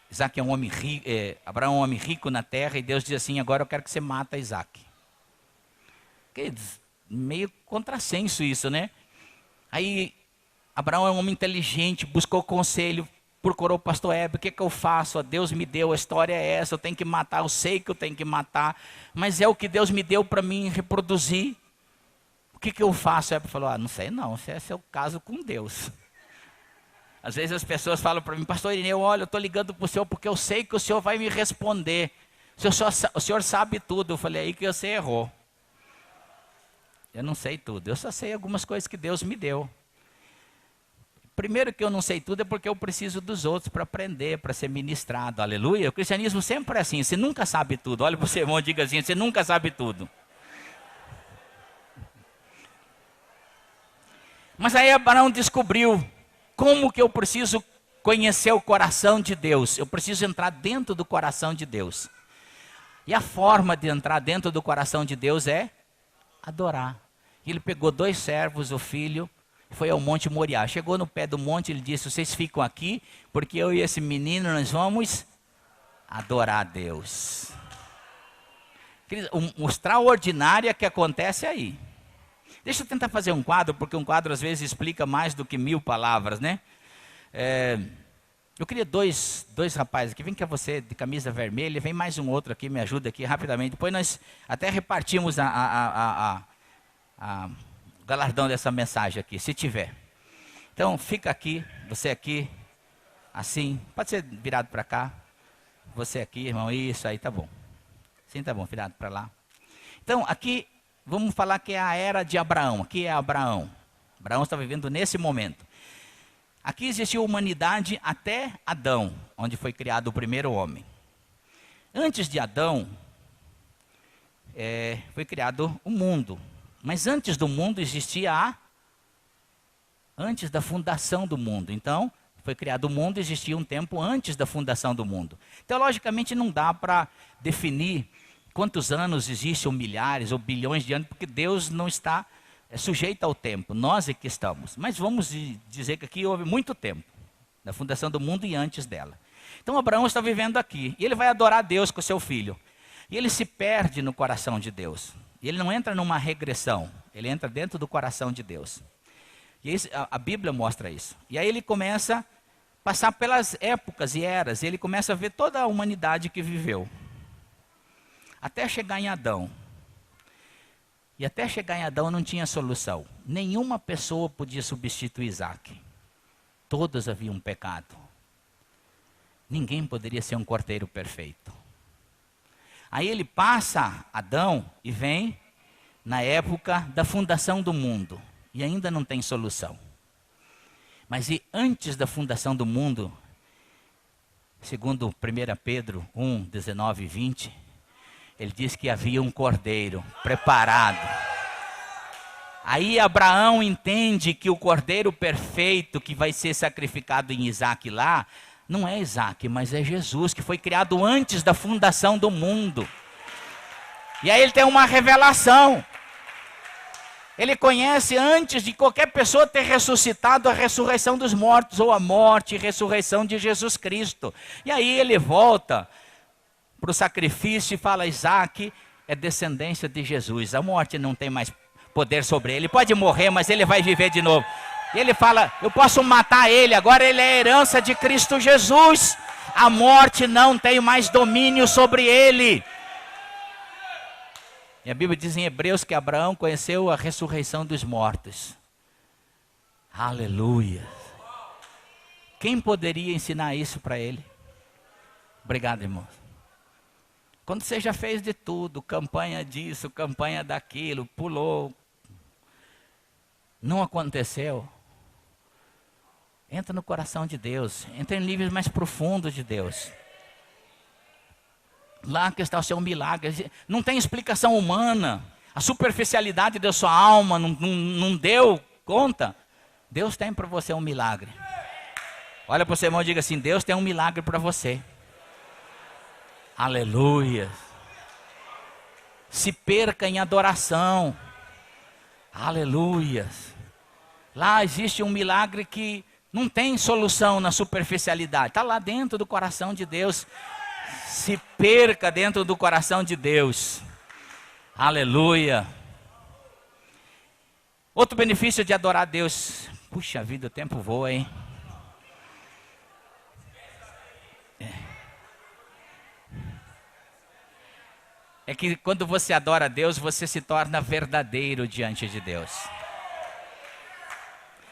Isaac é um homem rico, Abraão é um homem rico na terra, e Deus diz assim, agora eu quero que você mata Isaac. Meio contrassenso isso, né? Aí Abraão é um homem inteligente, buscou conselho, procurou o pastor Heber, o que eu faço? Deus me deu, a história é essa, eu tenho que matar, eu sei que eu tenho que matar, mas é o que Deus me deu para mim reproduzir. O que eu faço? Heber falou, não sei não, esse é seu caso com Deus. Às vezes as pessoas falam para mim, pastor Irineu, olha, eu estou ligando para o senhor porque eu sei que o senhor vai me responder. O senhor sabe tudo. Eu falei, aí que você errou. Eu não sei tudo, eu só sei algumas coisas que Deus me deu. Primeiro que eu não sei tudo é porque eu preciso dos outros para aprender, para ser ministrado, aleluia. O cristianismo sempre é assim, você nunca sabe tudo. Olha para o seu irmão e diga assim, você nunca sabe tudo. Mas aí Abraão descobriu como que eu preciso conhecer o coração de Deus. Eu preciso entrar dentro do coração de Deus. E a forma de entrar dentro do coração de Deus é adorar. Ele pegou 2 servos, o filho, foi ao Monte Moriá. Chegou no pé do monte, ele disse, vocês ficam aqui, porque eu e esse menino, nós vamos adorar a Deus. O extraordinário é que acontece aí. Deixa eu tentar fazer um quadro, porque um quadro às vezes explica mais do que 1000 palavras, né? Eu queria dois rapazes aqui, vem cá você de camisa vermelha, vem mais um outro aqui, me ajuda aqui rapidamente. Depois nós até repartimos o galardão dessa mensagem aqui, se tiver. Então fica aqui, você aqui, assim, pode ser virado para cá. Você aqui, irmão, isso aí tá bom. Sim, tá bom, virado para lá. Então aqui, vamos falar que é a era de Abraão, aqui é Abraão. Abraão está vivendo nesse momento. Aqui existiu humanidade até Adão, onde foi criado o primeiro homem. Antes de Adão, foi criado o mundo. Mas antes do mundo existia antes da fundação do mundo. Então, foi criado o mundo, existia um tempo antes da fundação do mundo. Teologicamente não dá para definir quantos anos existem, ou milhares, ou bilhões de anos, porque Deus não está sujeito ao tempo, nós é que estamos. Mas vamos dizer que aqui houve muito tempo, da fundação do mundo e antes dela. Então Abraão está vivendo aqui, e ele vai adorar a Deus com seu filho. E ele se perde no coração de Deus. E ele não entra numa regressão, ele entra dentro do coração de Deus. E a Bíblia mostra isso. E aí ele começa a passar pelas épocas e eras, e ele começa a ver toda a humanidade que viveu. Até chegar em Adão. E até chegar em Adão não tinha solução. Nenhuma pessoa podia substituir Isaac. Todos haviam pecado. Ninguém poderia ser um cordeiro perfeito. Aí ele passa Adão e vem na época da fundação do mundo. E ainda não tem solução. Mas e antes da fundação do mundo, segundo 1 Pedro 1, 19 e 20... ele diz que havia um cordeiro preparado. Aí Abraão entende que o cordeiro perfeito que vai ser sacrificado em Isaac lá, não é Isaac, mas é Jesus, que foi criado antes da fundação do mundo. E aí ele tem uma revelação. Ele conhece antes de qualquer pessoa ter ressuscitado a ressurreição dos mortos, ou a morte e ressurreição de Jesus Cristo. E aí ele volta para o sacrifício e fala, Isaac é descendência de Jesus. A morte não tem mais poder sobre ele. Ele pode morrer, mas ele vai viver de novo. E ele fala, eu posso matar ele, agora ele é herança de Cristo Jesus. A morte não tem mais domínio sobre ele. E a Bíblia diz em Hebreus que Abraão conheceu a ressurreição dos mortos. Aleluia. Quem poderia ensinar isso para ele? Obrigado, irmãos. Quando você já fez de tudo, campanha disso, campanha daquilo, pulou, não aconteceu, entra no coração de Deus, entra em níveis mais profundos de Deus. Lá que está o seu milagre. Não tem explicação humana. A superficialidade da sua alma não deu conta. Deus tem para você um milagre. Olha para o seu irmão e diga assim: Deus tem um milagre para você. Aleluia. Se perca em adoração. Aleluia. Lá existe um milagre que não tem solução na superficialidade. Está lá dentro do coração de Deus. Se perca dentro do coração de Deus. Aleluia. Outro benefício de adorar a Deus. Puxa vida, o tempo voa, hein? É que quando você adora a Deus, você se torna verdadeiro diante de Deus.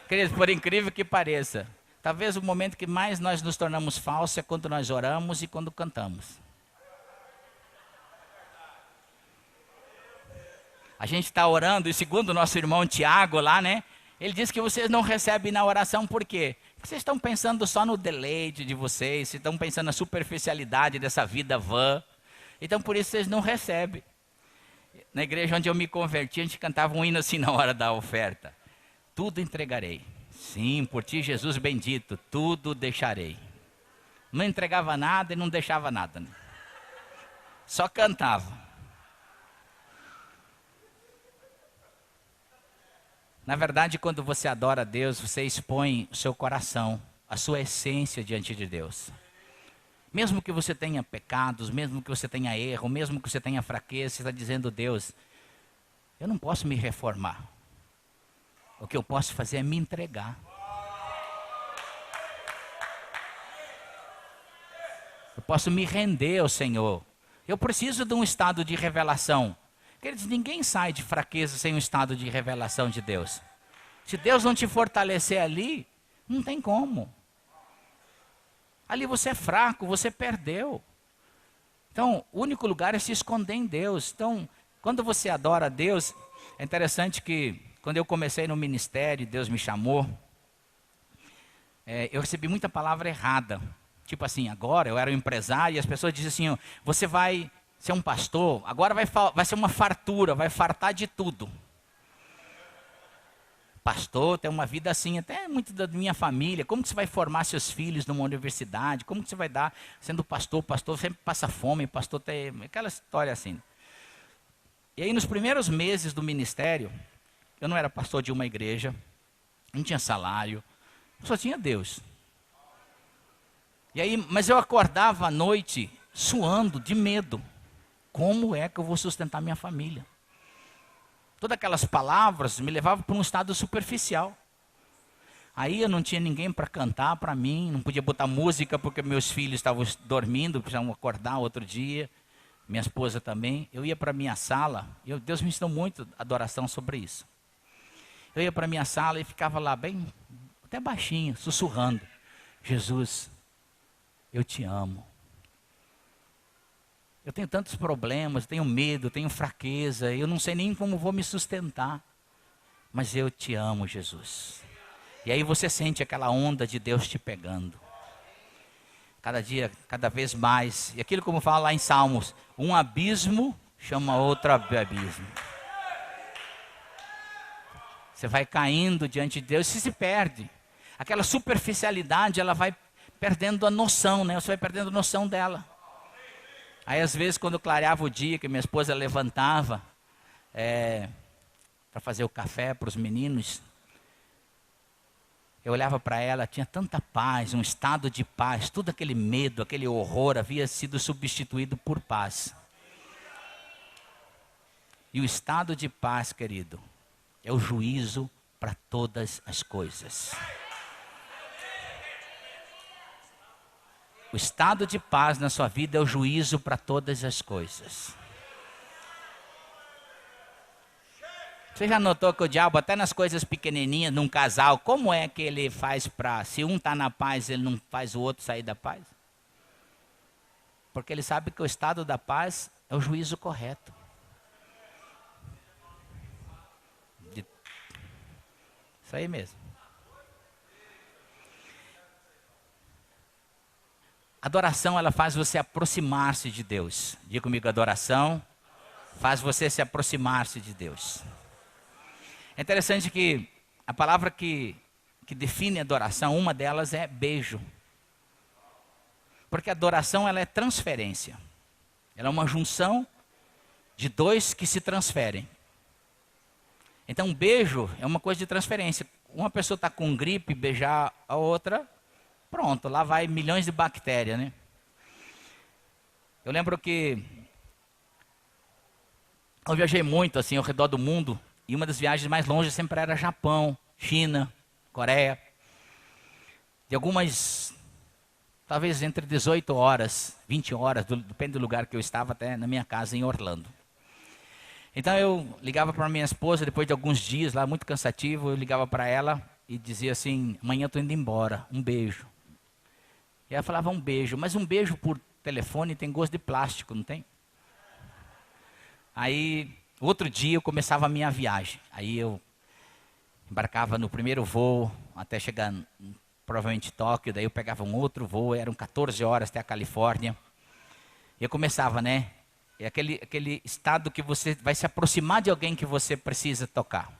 Queridos, por incrível que pareça, talvez o momento que mais nós nos tornamos falsos é quando nós oramos e quando cantamos. A gente está orando, e segundo o nosso irmão Tiago lá, né? Ele diz que vocês não recebem na oração, por quê? Porque vocês estão pensando só no deleite de vocês, vocês estão pensando na superficialidade dessa vida vã. Então por isso vocês não recebem. Na igreja onde eu me converti, a gente cantava um hino assim na hora da oferta. Tudo entregarei. Sim, por ti, Jesus bendito, tudo deixarei. Não entregava nada e não deixava nada. Né? Só cantava. Na verdade, quando você adora a Deus, você expõe o seu coração, a sua essência diante de Deus. Mesmo que você tenha pecados, mesmo que você tenha erro, mesmo que você tenha fraqueza, você está dizendo: Deus, eu não posso me reformar. O que eu posso fazer é me entregar. Eu posso me render ao Senhor. Eu preciso de um estado de revelação. Queridos, ninguém sai de fraqueza sem um estado de revelação de Deus. Se Deus não te fortalecer ali, não tem como. Ali você é fraco, você perdeu. Então, o único lugar é se esconder em Deus. Então, quando você adora a Deus, é interessante que quando eu comecei no ministério, Deus me chamou, eu recebi muita palavra errada. Tipo assim, agora eu era um empresário e as pessoas dizem assim: você vai ser um pastor, agora vai ser uma fartura, vai fartar de tudo. Pastor tem uma vida assim, até muito da minha família. Como que você vai formar seus filhos numa universidade? Como que você vai dar, sendo pastor sempre passa fome, pastor tem aquela história assim. E aí nos primeiros meses do ministério, eu não era pastor de uma igreja, não tinha salário, só tinha Deus. E aí, mas eu acordava à noite suando de medo. Como é que eu vou sustentar minha família? Todas aquelas palavras me levavam para um estado superficial. Aí eu não tinha ninguém para cantar para mim, não podia botar música porque meus filhos estavam dormindo, precisavam acordar outro dia, minha esposa também. Eu ia para a minha sala, Deus me ensinou muito adoração sobre isso. Eu ia para a minha sala e ficava lá bem, até baixinho, sussurrando: Jesus, eu te amo. Eu tenho tantos problemas, tenho medo, tenho fraqueza, eu não sei nem como vou me sustentar. Mas eu te amo, Jesus. E aí você sente aquela onda de Deus te pegando. Cada dia, cada vez mais. E aquilo como fala lá em Salmos: um abismo chama outro abismo. Você vai caindo diante de Deus e se perde. Aquela superficialidade, ela vai perdendo a noção, né? Você vai perdendo a noção dela. Aí às vezes quando clareava o dia, que minha esposa levantava para fazer o café para os meninos, eu olhava para ela, tinha tanta paz, um estado de paz, todo aquele medo, aquele horror havia sido substituído por paz. E o estado de paz, querido, é o juízo para todas as coisas. O estado de paz na sua vida é o juízo para todas as coisas. Você já notou que o diabo, até nas coisas pequenininhas, num casal, como é que ele faz para, se um está na paz, ele não faz o outro sair da paz? Porque ele sabe que o estado da paz é o juízo correto. Isso aí mesmo. Adoração, ela faz você aproximar-se de Deus. Diga comigo, adoração faz você se aproximar-se de Deus. É interessante que a palavra que define adoração, uma delas é beijo. Porque a adoração, ela é transferência. Ela é uma junção de dois que se transferem. Então, um beijo é uma coisa de transferência. Uma pessoa está com gripe, beijar a outra, pronto, lá vai milhões de bactérias, né? Eu lembro que eu viajei muito, assim, ao redor do mundo, e uma das viagens mais longe sempre era Japão, China, Coreia. De algumas, talvez entre 18 horas, 20 horas, depende do lugar que eu estava, até na minha casa em Orlando. Então eu ligava para minha esposa, depois de alguns dias lá, muito cansativo, eu ligava para ela e dizia assim, amanhã eu estou indo embora, um beijo. E ela falava um beijo, mas um beijo por telefone tem gosto de plástico, não tem? Aí, outro dia eu começava a minha viagem. Aí eu embarcava no primeiro voo até chegar provavelmente Tóquio, daí eu pegava um outro voo, eram 14 horas até a Califórnia. E eu começava, né? É aquele estado que você vai se aproximar de alguém que você precisa tocar.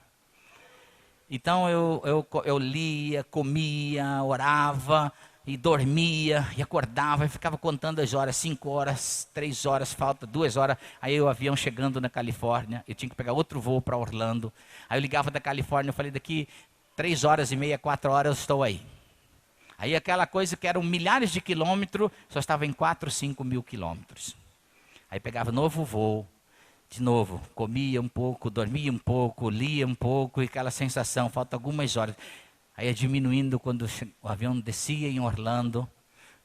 Então eu lia, comia, orava, e dormia, e acordava, e ficava contando as horas, 5 horas, 3 horas, falta 2 horas. Aí o avião chegando na Califórnia, eu tinha que pegar outro voo para Orlando. Aí eu ligava da Califórnia, eu falei, daqui 3 horas e meia, 4 horas eu estou aí. Aí aquela coisa que eram milhares de quilômetros, só estava em 4, 5 mil quilômetros. Aí pegava novo voo, de novo, comia um pouco, dormia um pouco, lia um pouco, e aquela sensação, falta algumas horas. Aí ia diminuindo quando o avião descia em Orlando.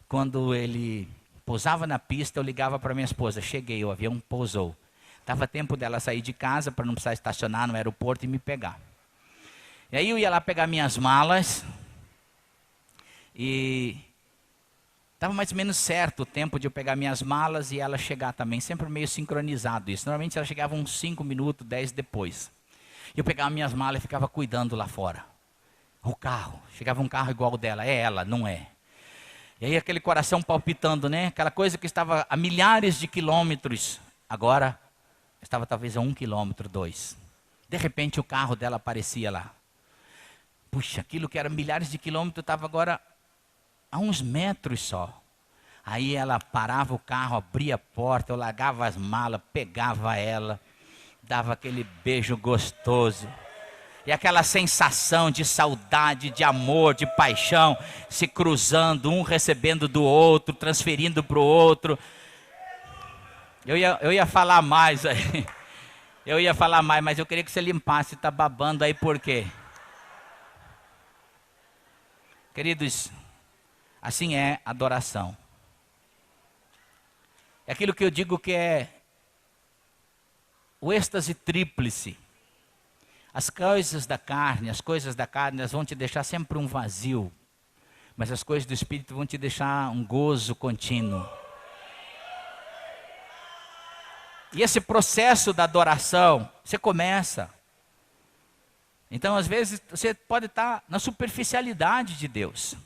Quando ele pousava na pista, eu ligava para minha esposa, cheguei, o avião pousou. Dava tempo dela sair de casa para não precisar estacionar no aeroporto e me pegar. E aí eu ia lá pegar minhas malas e estava mais ou menos certo o tempo de eu pegar minhas malas e ela chegar também, sempre meio sincronizado isso. Normalmente ela chegava uns 5 minutos, 10 depois. Eu pegava minhas malas e ficava cuidando lá fora. O carro, chegava um carro igual ao dela, é ela, não é. E aí aquele coração palpitando, né? Aquela coisa que estava a milhares de quilômetros, agora estava talvez a 1 quilômetro, 2. De repente o carro dela aparecia lá. Puxa, aquilo que era milhares de quilômetros estava agora a uns metros só. Aí ela parava o carro, abria a porta, eu largava as malas, pegava ela, dava aquele beijo gostoso. E aquela sensação de saudade, de amor, de paixão, se cruzando, um recebendo do outro, transferindo para o outro. Eu ia falar mais aí. Eu ia falar mais, mas eu queria que você limpasse, está babando aí por quê? Queridos, assim é adoração. É aquilo que eu digo que é o êxtase tríplice. As coisas da carne, elas vão te deixar sempre um vazio. Mas as coisas do Espírito vão te deixar um gozo contínuo. E esse processo da adoração, você começa. Então, às vezes, você pode estar na superficialidade de Deus.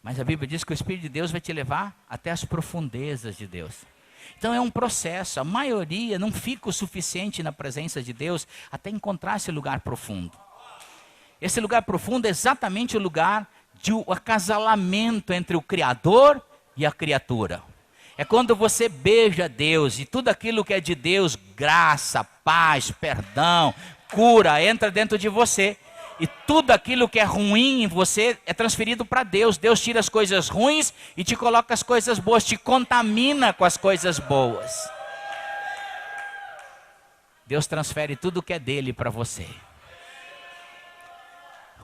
Mas a Bíblia diz que o Espírito de Deus vai te levar até as profundezas de Deus. Então é um processo, a maioria não fica o suficiente na presença de Deus até encontrar esse lugar profundo. Esse lugar profundo é exatamente o lugar de um acasalamento entre o Criador e a criatura. É quando você beija Deus e tudo aquilo que é de Deus, graça, paz, perdão, cura, entra dentro de você. E tudo aquilo que é ruim em você é transferido para Deus. Deus tira as coisas ruins e te coloca as coisas boas, te contamina com as coisas boas. Deus transfere tudo que é dele para você.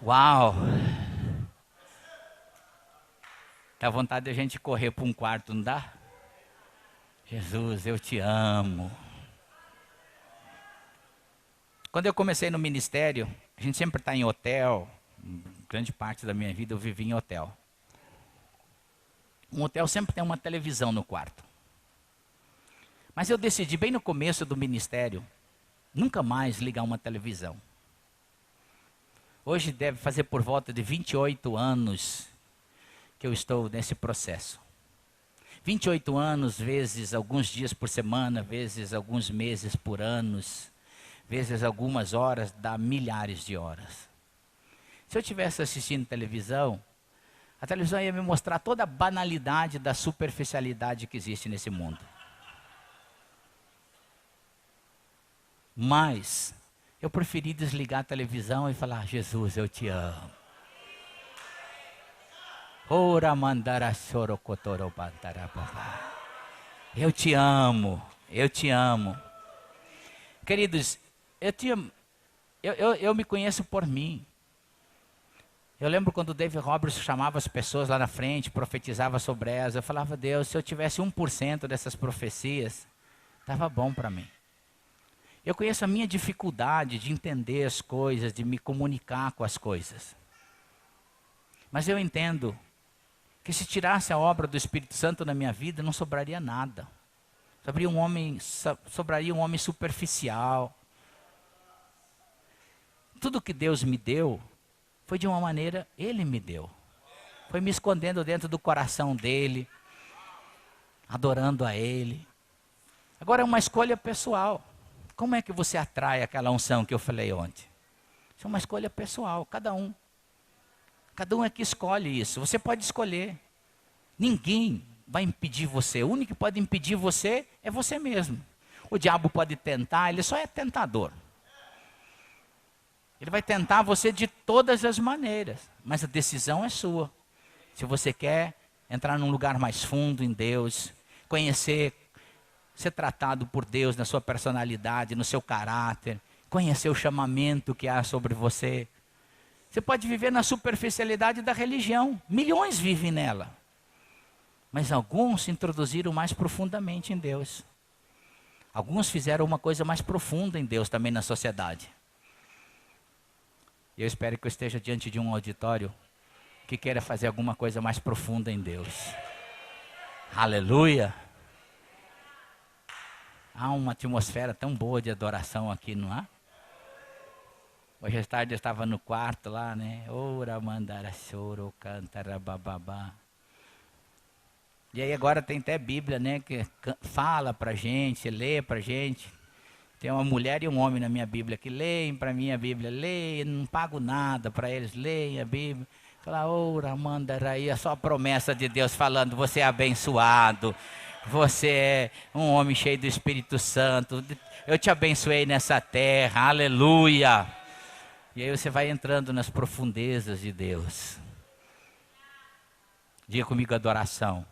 Uau! Dá vontade de a gente correr para um quarto, não dá? Jesus, eu te amo. Quando eu comecei no ministério, a gente sempre está em hotel. Grande parte da minha vida eu vivi em hotel. Um hotel sempre tem uma televisão no quarto. Mas eu decidi bem no começo do ministério, nunca mais ligar uma televisão. Hoje deve fazer por volta de 28 anos que eu estou nesse processo. 28 anos, vezes alguns dias por semana, vezes alguns meses por anos, vezes algumas horas, dá milhares de horas. Se eu estivesse assistindo televisão, a televisão ia me mostrar toda a banalidade da superficialidade que existe nesse mundo. Mas eu preferi desligar a televisão e falar: Jesus, eu te amo. Eu te amo, eu te amo. Queridos, eu me conheço por mim. Eu lembro quando o David Roberts chamava as pessoas lá na frente, profetizava sobre elas. Eu falava: Deus, se eu tivesse 1% dessas profecias, estava bom para mim. Eu conheço a minha dificuldade de entender as coisas, de me comunicar com as coisas. Mas eu entendo que se tirasse a obra do Espírito Santo na minha vida, não sobraria nada. Sobraria um homem superficial. Tudo que Deus me deu foi de uma maneira, Ele me deu. Foi me escondendo dentro do coração dEle, adorando a Ele. Agora é uma escolha pessoal. Como é que você atrai aquela unção que eu falei ontem? Isso é uma escolha pessoal, cada um. Cada um é que escolhe isso. Você pode escolher. Ninguém vai impedir você. O único que pode impedir você é você mesmo. O diabo pode tentar, ele só é tentador. Ele vai tentar você de todas as maneiras, mas a decisão é sua. Se você quer entrar num lugar mais fundo em Deus, conhecer, ser tratado por Deus na sua personalidade, no seu caráter, conhecer o chamamento que há sobre você. Você pode viver na superficialidade da religião. Milhões vivem nela. Mas alguns se introduziram mais profundamente em Deus. Alguns fizeram uma coisa mais profunda em Deus também na sociedade. E eu espero que eu esteja diante de um auditório que queira fazer alguma coisa mais profunda em Deus. Aleluia! Há uma atmosfera tão boa de adoração aqui, não há? Hoje à tarde eu estava no quarto lá, né? Ora mandara choro, cantara bababá. E aí agora tem até Bíblia, né? Que fala pra gente, lê pra gente. Tem uma mulher e um homem na minha Bíblia que leem para mim a Bíblia. Leem, não pago nada para eles, leem a Bíblia. Fala, ora mandara aí, é só a promessa de Deus falando, você é abençoado. Você é um homem cheio do Espírito Santo. Eu te abençoei nessa terra. Aleluia. E aí você vai entrando nas profundezas de Deus. Diga comigo, adoração.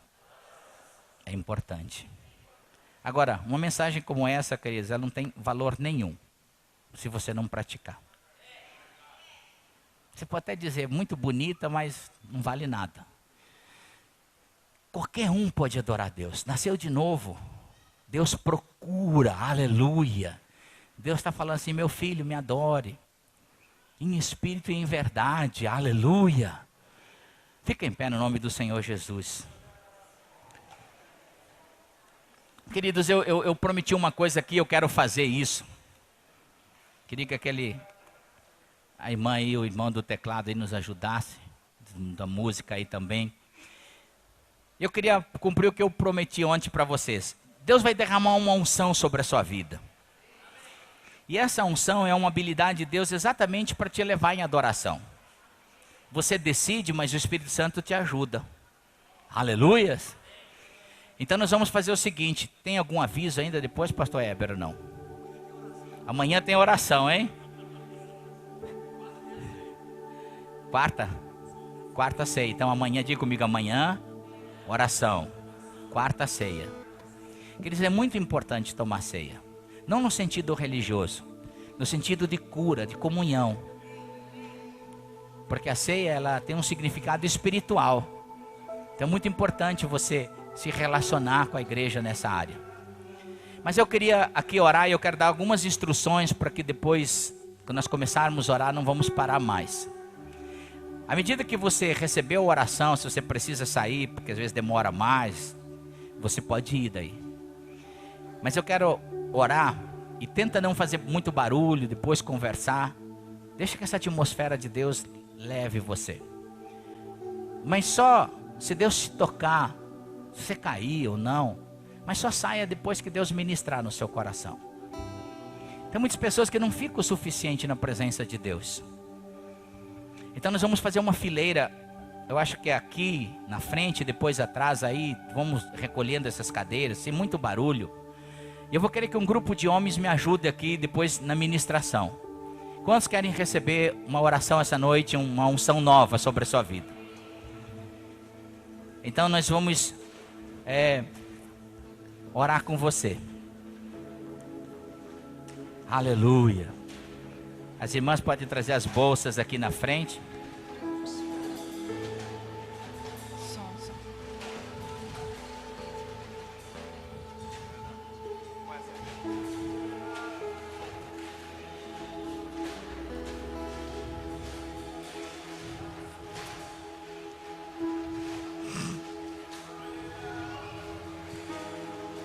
É importante. Agora, uma mensagem como essa, queridos, ela não tem valor nenhum se você não praticar. Você pode até dizer muito bonita, mas não vale nada. Qualquer um pode adorar a Deus. Nasceu de novo. Deus procura, aleluia. Deus está falando assim, meu filho, me adore. Em espírito e em verdade, aleluia. Fica em pé no nome do Senhor Jesus. Queridos, eu prometi uma coisa aqui, eu quero fazer isso. Queria que a irmã e o irmão do teclado aí nos ajudassem, da música aí também. Eu queria cumprir o que eu prometi ontem para vocês. Deus vai derramar uma unção sobre a sua vida. E essa unção é uma habilidade de Deus exatamente para te levar em adoração. Você decide, mas o Espírito Santo te ajuda. Aleluias! Então nós vamos fazer o seguinte, tem algum aviso ainda depois, pastor Heber, ou não? Amanhã tem oração, hein? Quarta ceia. Então amanhã, diga comigo, amanhã, oração. Quarta ceia. Queridos, é muito importante tomar ceia. Não no sentido religioso, no sentido de cura, de comunhão. Porque a ceia, ela tem um significado espiritual. Então é muito importante você se relacionar com a igreja nessa área. Mas eu queria aqui orar e eu quero dar algumas instruções para que depois, quando nós começarmos a orar, não vamos parar mais. À medida que você recebeu a oração, se você precisa sair, porque às vezes demora mais, você pode ir daí. Mas eu quero orar e tenta não fazer muito barulho, depois conversar. Deixa que essa atmosfera de Deus leve você. Mas só se Deus te tocar, se você cair ou não, mas só saia depois que Deus ministrar no seu coração. Tem muitas pessoas que não ficam o suficiente na presença de Deus. Então nós vamos fazer uma fileira, eu acho que é aqui na frente, depois atrás aí, vamos recolhendo essas cadeiras, sem muito barulho. E eu vou querer que um grupo de homens me ajude aqui depois na ministração. Quantos querem receber uma oração essa noite, uma unção nova sobre a sua vida? Então nós vamos orar com você. Aleluia. As irmãs podem trazer as bolsas aqui na frente.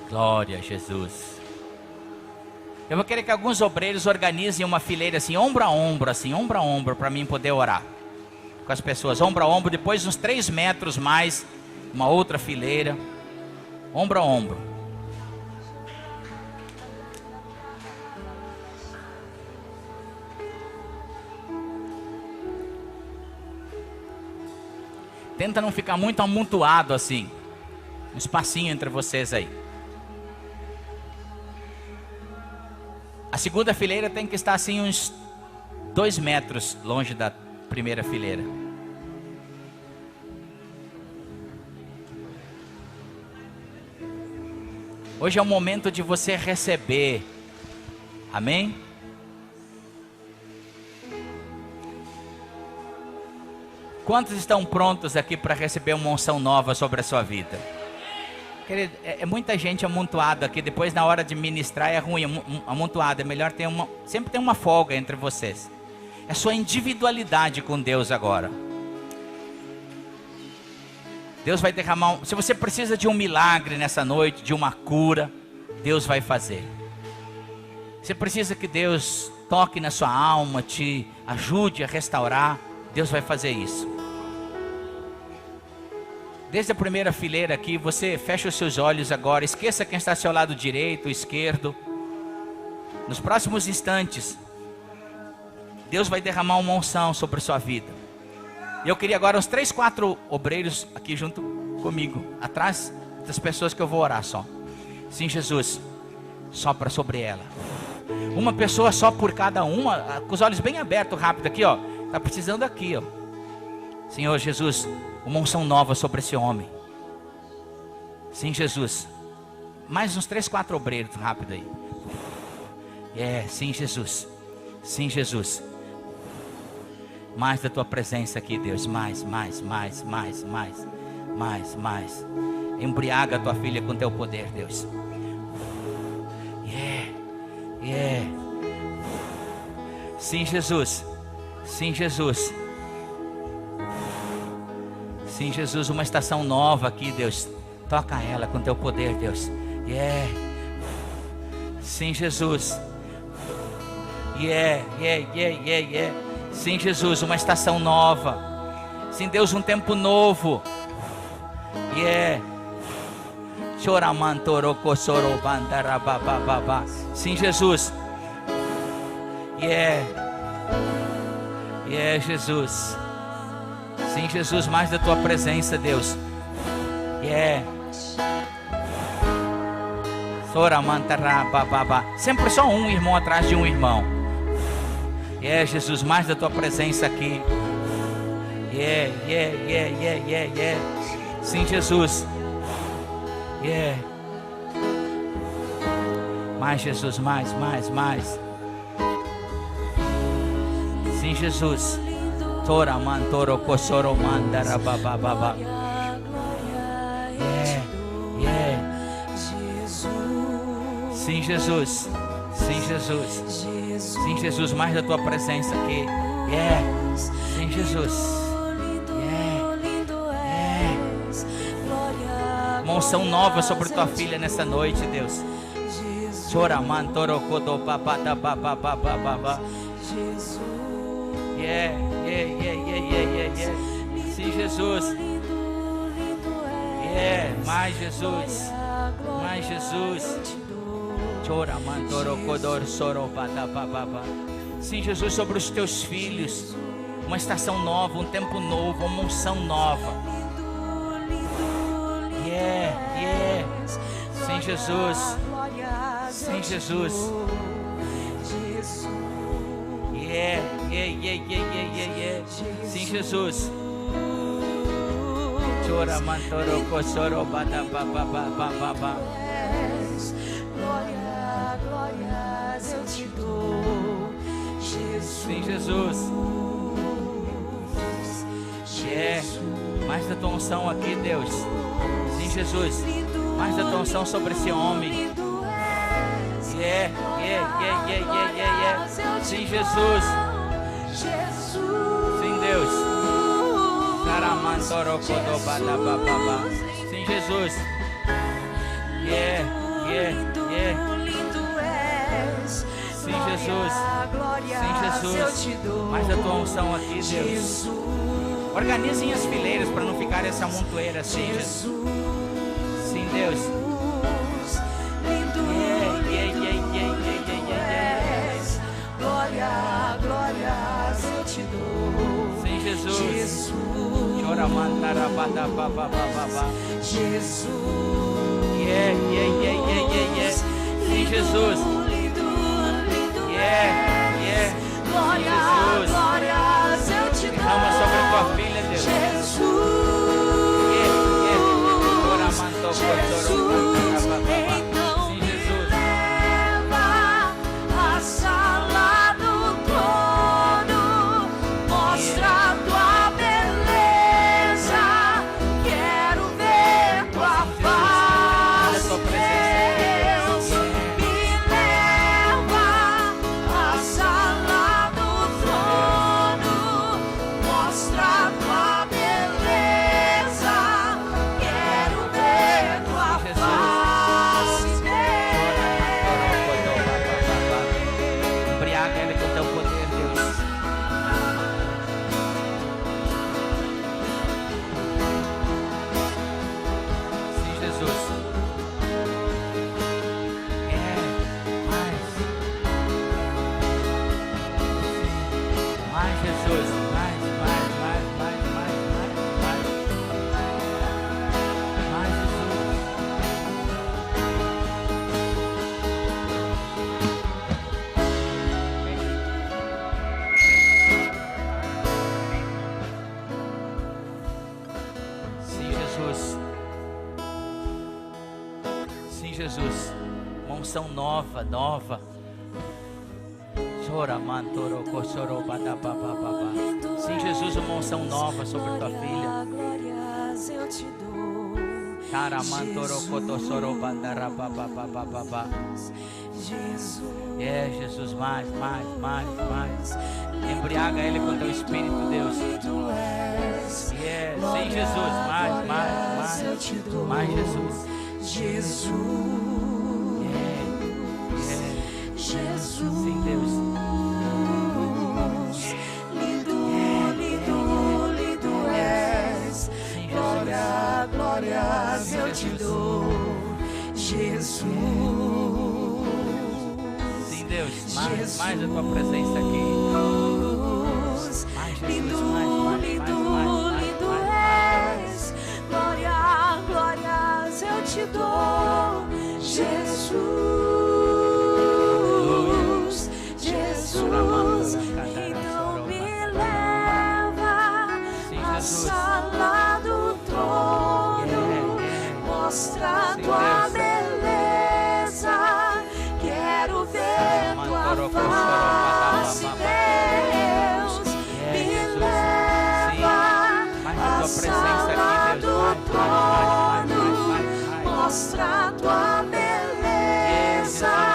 Glória a Jesus. Eu vou querer que alguns obreiros organizem uma fileira assim, ombro a ombro, para mim poder orar com as pessoas, ombro a ombro. Depois uns 3 metros mais, uma outra fileira, ombro a ombro. Tenta não ficar muito amontoado assim, um espacinho entre vocês aí. A segunda fileira tem que estar assim uns 2 metros longe da primeira fileira. Hoje é o momento de você receber. Amém? Quantos estão prontos aqui para receber uma unção nova sobre a sua vida? Querido, é muita gente amontoada aqui. Depois na hora de ministrar é ruim, amontoada. É melhor ter sempre ter uma folga entre vocês. É sua individualidade com Deus agora. Deus vai derramar. Se você precisa de um milagre nessa noite, de uma cura, Deus vai fazer. Você precisa que Deus toque na sua alma, te ajude a restaurar, Deus vai fazer isso. Desde a primeira fileira aqui, você fecha os seus olhos agora. Esqueça quem está ao seu lado direito, esquerdo. Nos próximos instantes, Deus vai derramar uma unção sobre a sua vida. E eu queria agora uns 3, 4 obreiros aqui junto comigo, atrás das pessoas que eu vou orar só. Sim, Jesus, sopra sobre ela. Uma pessoa só por cada uma, com os olhos bem abertos, rápido aqui, ó. Está precisando aqui, ó. Senhor Jesus, uma unção nova sobre esse homem. Sim, Jesus. Mais uns 3, 4 obreiros, rápido aí. Sim, Jesus. Sim, Jesus. Mais da tua presença aqui, Deus. Mais. Embriaga a tua filha com teu poder, Deus. Sim, Jesus. Sim, Jesus. Sim, Jesus, uma estação nova aqui, Deus. Toca ela com teu poder, Deus. Sim, Jesus. Sim, Jesus, uma estação nova. Sim, Deus, um tempo novo. Sim, Jesus. Jesus. Sim, Jesus, mais da tua presença, Deus. Sempre só um irmão atrás de um irmão. Jesus, mais da tua presença aqui. Sim, Jesus. Mais, Jesus, mais. Sim, Jesus. Sim, Jesus. Sim, Jesus. Sim, Jesus, mais da tua presença aqui. Sim, Jesus. Uma unção nova sobre tua filha nessa noite, Deus. Sim, Jesus. Mais Jesus. Mais Jesus. Sim, Jesus, sobre os teus filhos. Uma estação nova, um tempo novo, uma unção nova. Sim, Jesus. Sim, Jesus. Sim, Jesus. Chora, mantoro, coçoro, bata, babá. Glórias eu te dou, Jesus. Sim, Jesus. Mais da tua unção aqui, Deus. Sim, Jesus. Mais da tua unção sobre esse homem. Sim, Jesus. Sim, Deus. Sim, Jesus. Sim, Jesus. Sim, Jesus. Mais da tua unção aqui, Deus. Organizem as fileiras para não ficar essa montoeira assim, Jesus. Sim, Deus. Glórias eu te dou. Sim, Jesus. Chora, mandara, bada, babá. Jesus. Sim, Jesus. Glórias eu te dou. Derrama sobre a tua filha, Deus. Então me leva à sala do trono, mostra a tua beleza, quero ver tua face, Deus. Me leva à sala do trono, mostra a tua beleza, quero ver tua face, Deus. Embriaga ela com teu poder, Deus. Sim, Jesus. Mais Jesus. Mais Jesus. Sim, Jesus. Sim, Jesus. Uma unção nova. Chora, mantoro, coçoro, bada, babá. Sim, Jesus, uma unção nova sobre tua filha. Glórias eu te dou. Cara, mantoro, cotossoro, bandara, babá. Jesus. Jesus, mais. Embriaga ele com teu espírito, Deus. Sim, Jesus, mais Jesus. Sim, Deus. Lindo és. Sim, Jesus. Glórias eu te dou, Jesus. Sim, Deus. Mais a tua presença aqui. Mais Jesus, mais. Lindo és. Glórias eu te dou, Jesus. Então me leva à sala do trono, mostra a tua beleza, quero ver tua face, Deus. Me leva à sala do trono, mostra a tua beleza.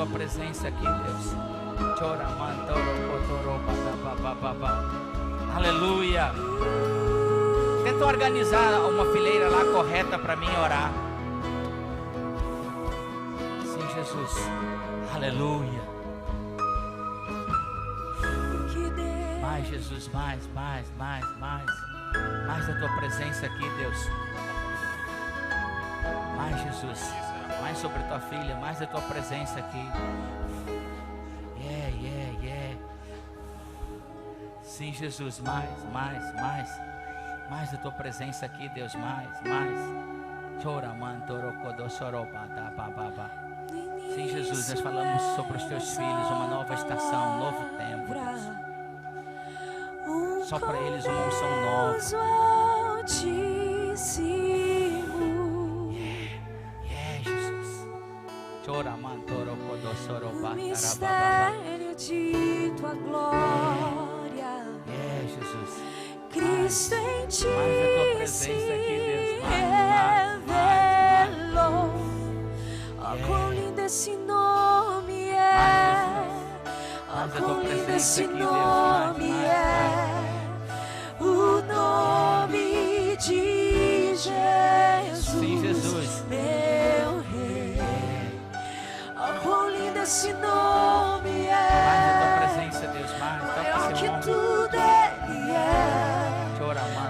tua presença aqui, Deus. Aleluia. Tenta organizar uma fileira lá correta para mim orar. Sim, Jesus. Aleluia. Mais, Jesus, mais da tua presença aqui, Deus. Mais, Jesus. Mais sobre a tua filha, mais da tua presença aqui. Yeah. Sim, Jesus, mais da tua presença aqui, Deus, mais. Sim, Jesus, nós falamos sobre os teus filhos, uma nova estação, um novo tempo, Deus. Só para eles uma unção nova. O mistério de tua glória. Jesus. Cristo em ti mais da tua presença aqui, Deus. revelou. Oh, quão lindo esse nome é. Oh, quão lindo esse nome é. O nome de Jesus. Sim, Jesus. Meu Rei. Oh, quão lindo esse nome é. Mais da tua presença, Deus. Maior que tudo Ele é.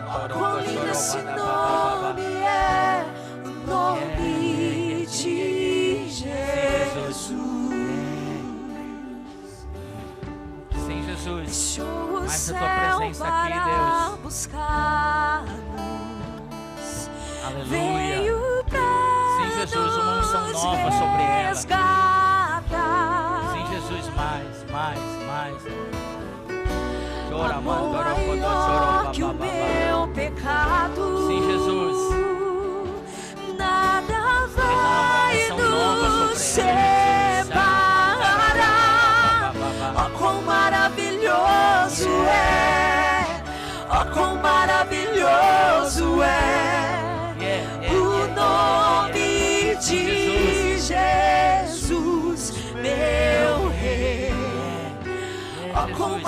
Oh, quão lindo esse nome é. O nome de Jesus. Sim, Jesus. Deixou o Mais da tua céu presença aqui, para Deus. buscar-nos. Aleluia. Veio pra Sim, Jesus, uma unção nova sobre ela. resgatar. Sim, Jesus, mais. Amor maior que o meu pecado. Sim, Jesus. Nada vai Uma unção nova nos sobre ela. separar. Oh, quão maravilhoso é. Oh, quão maravilhoso é. O nome de Jesus, meu Rei. Oh, quão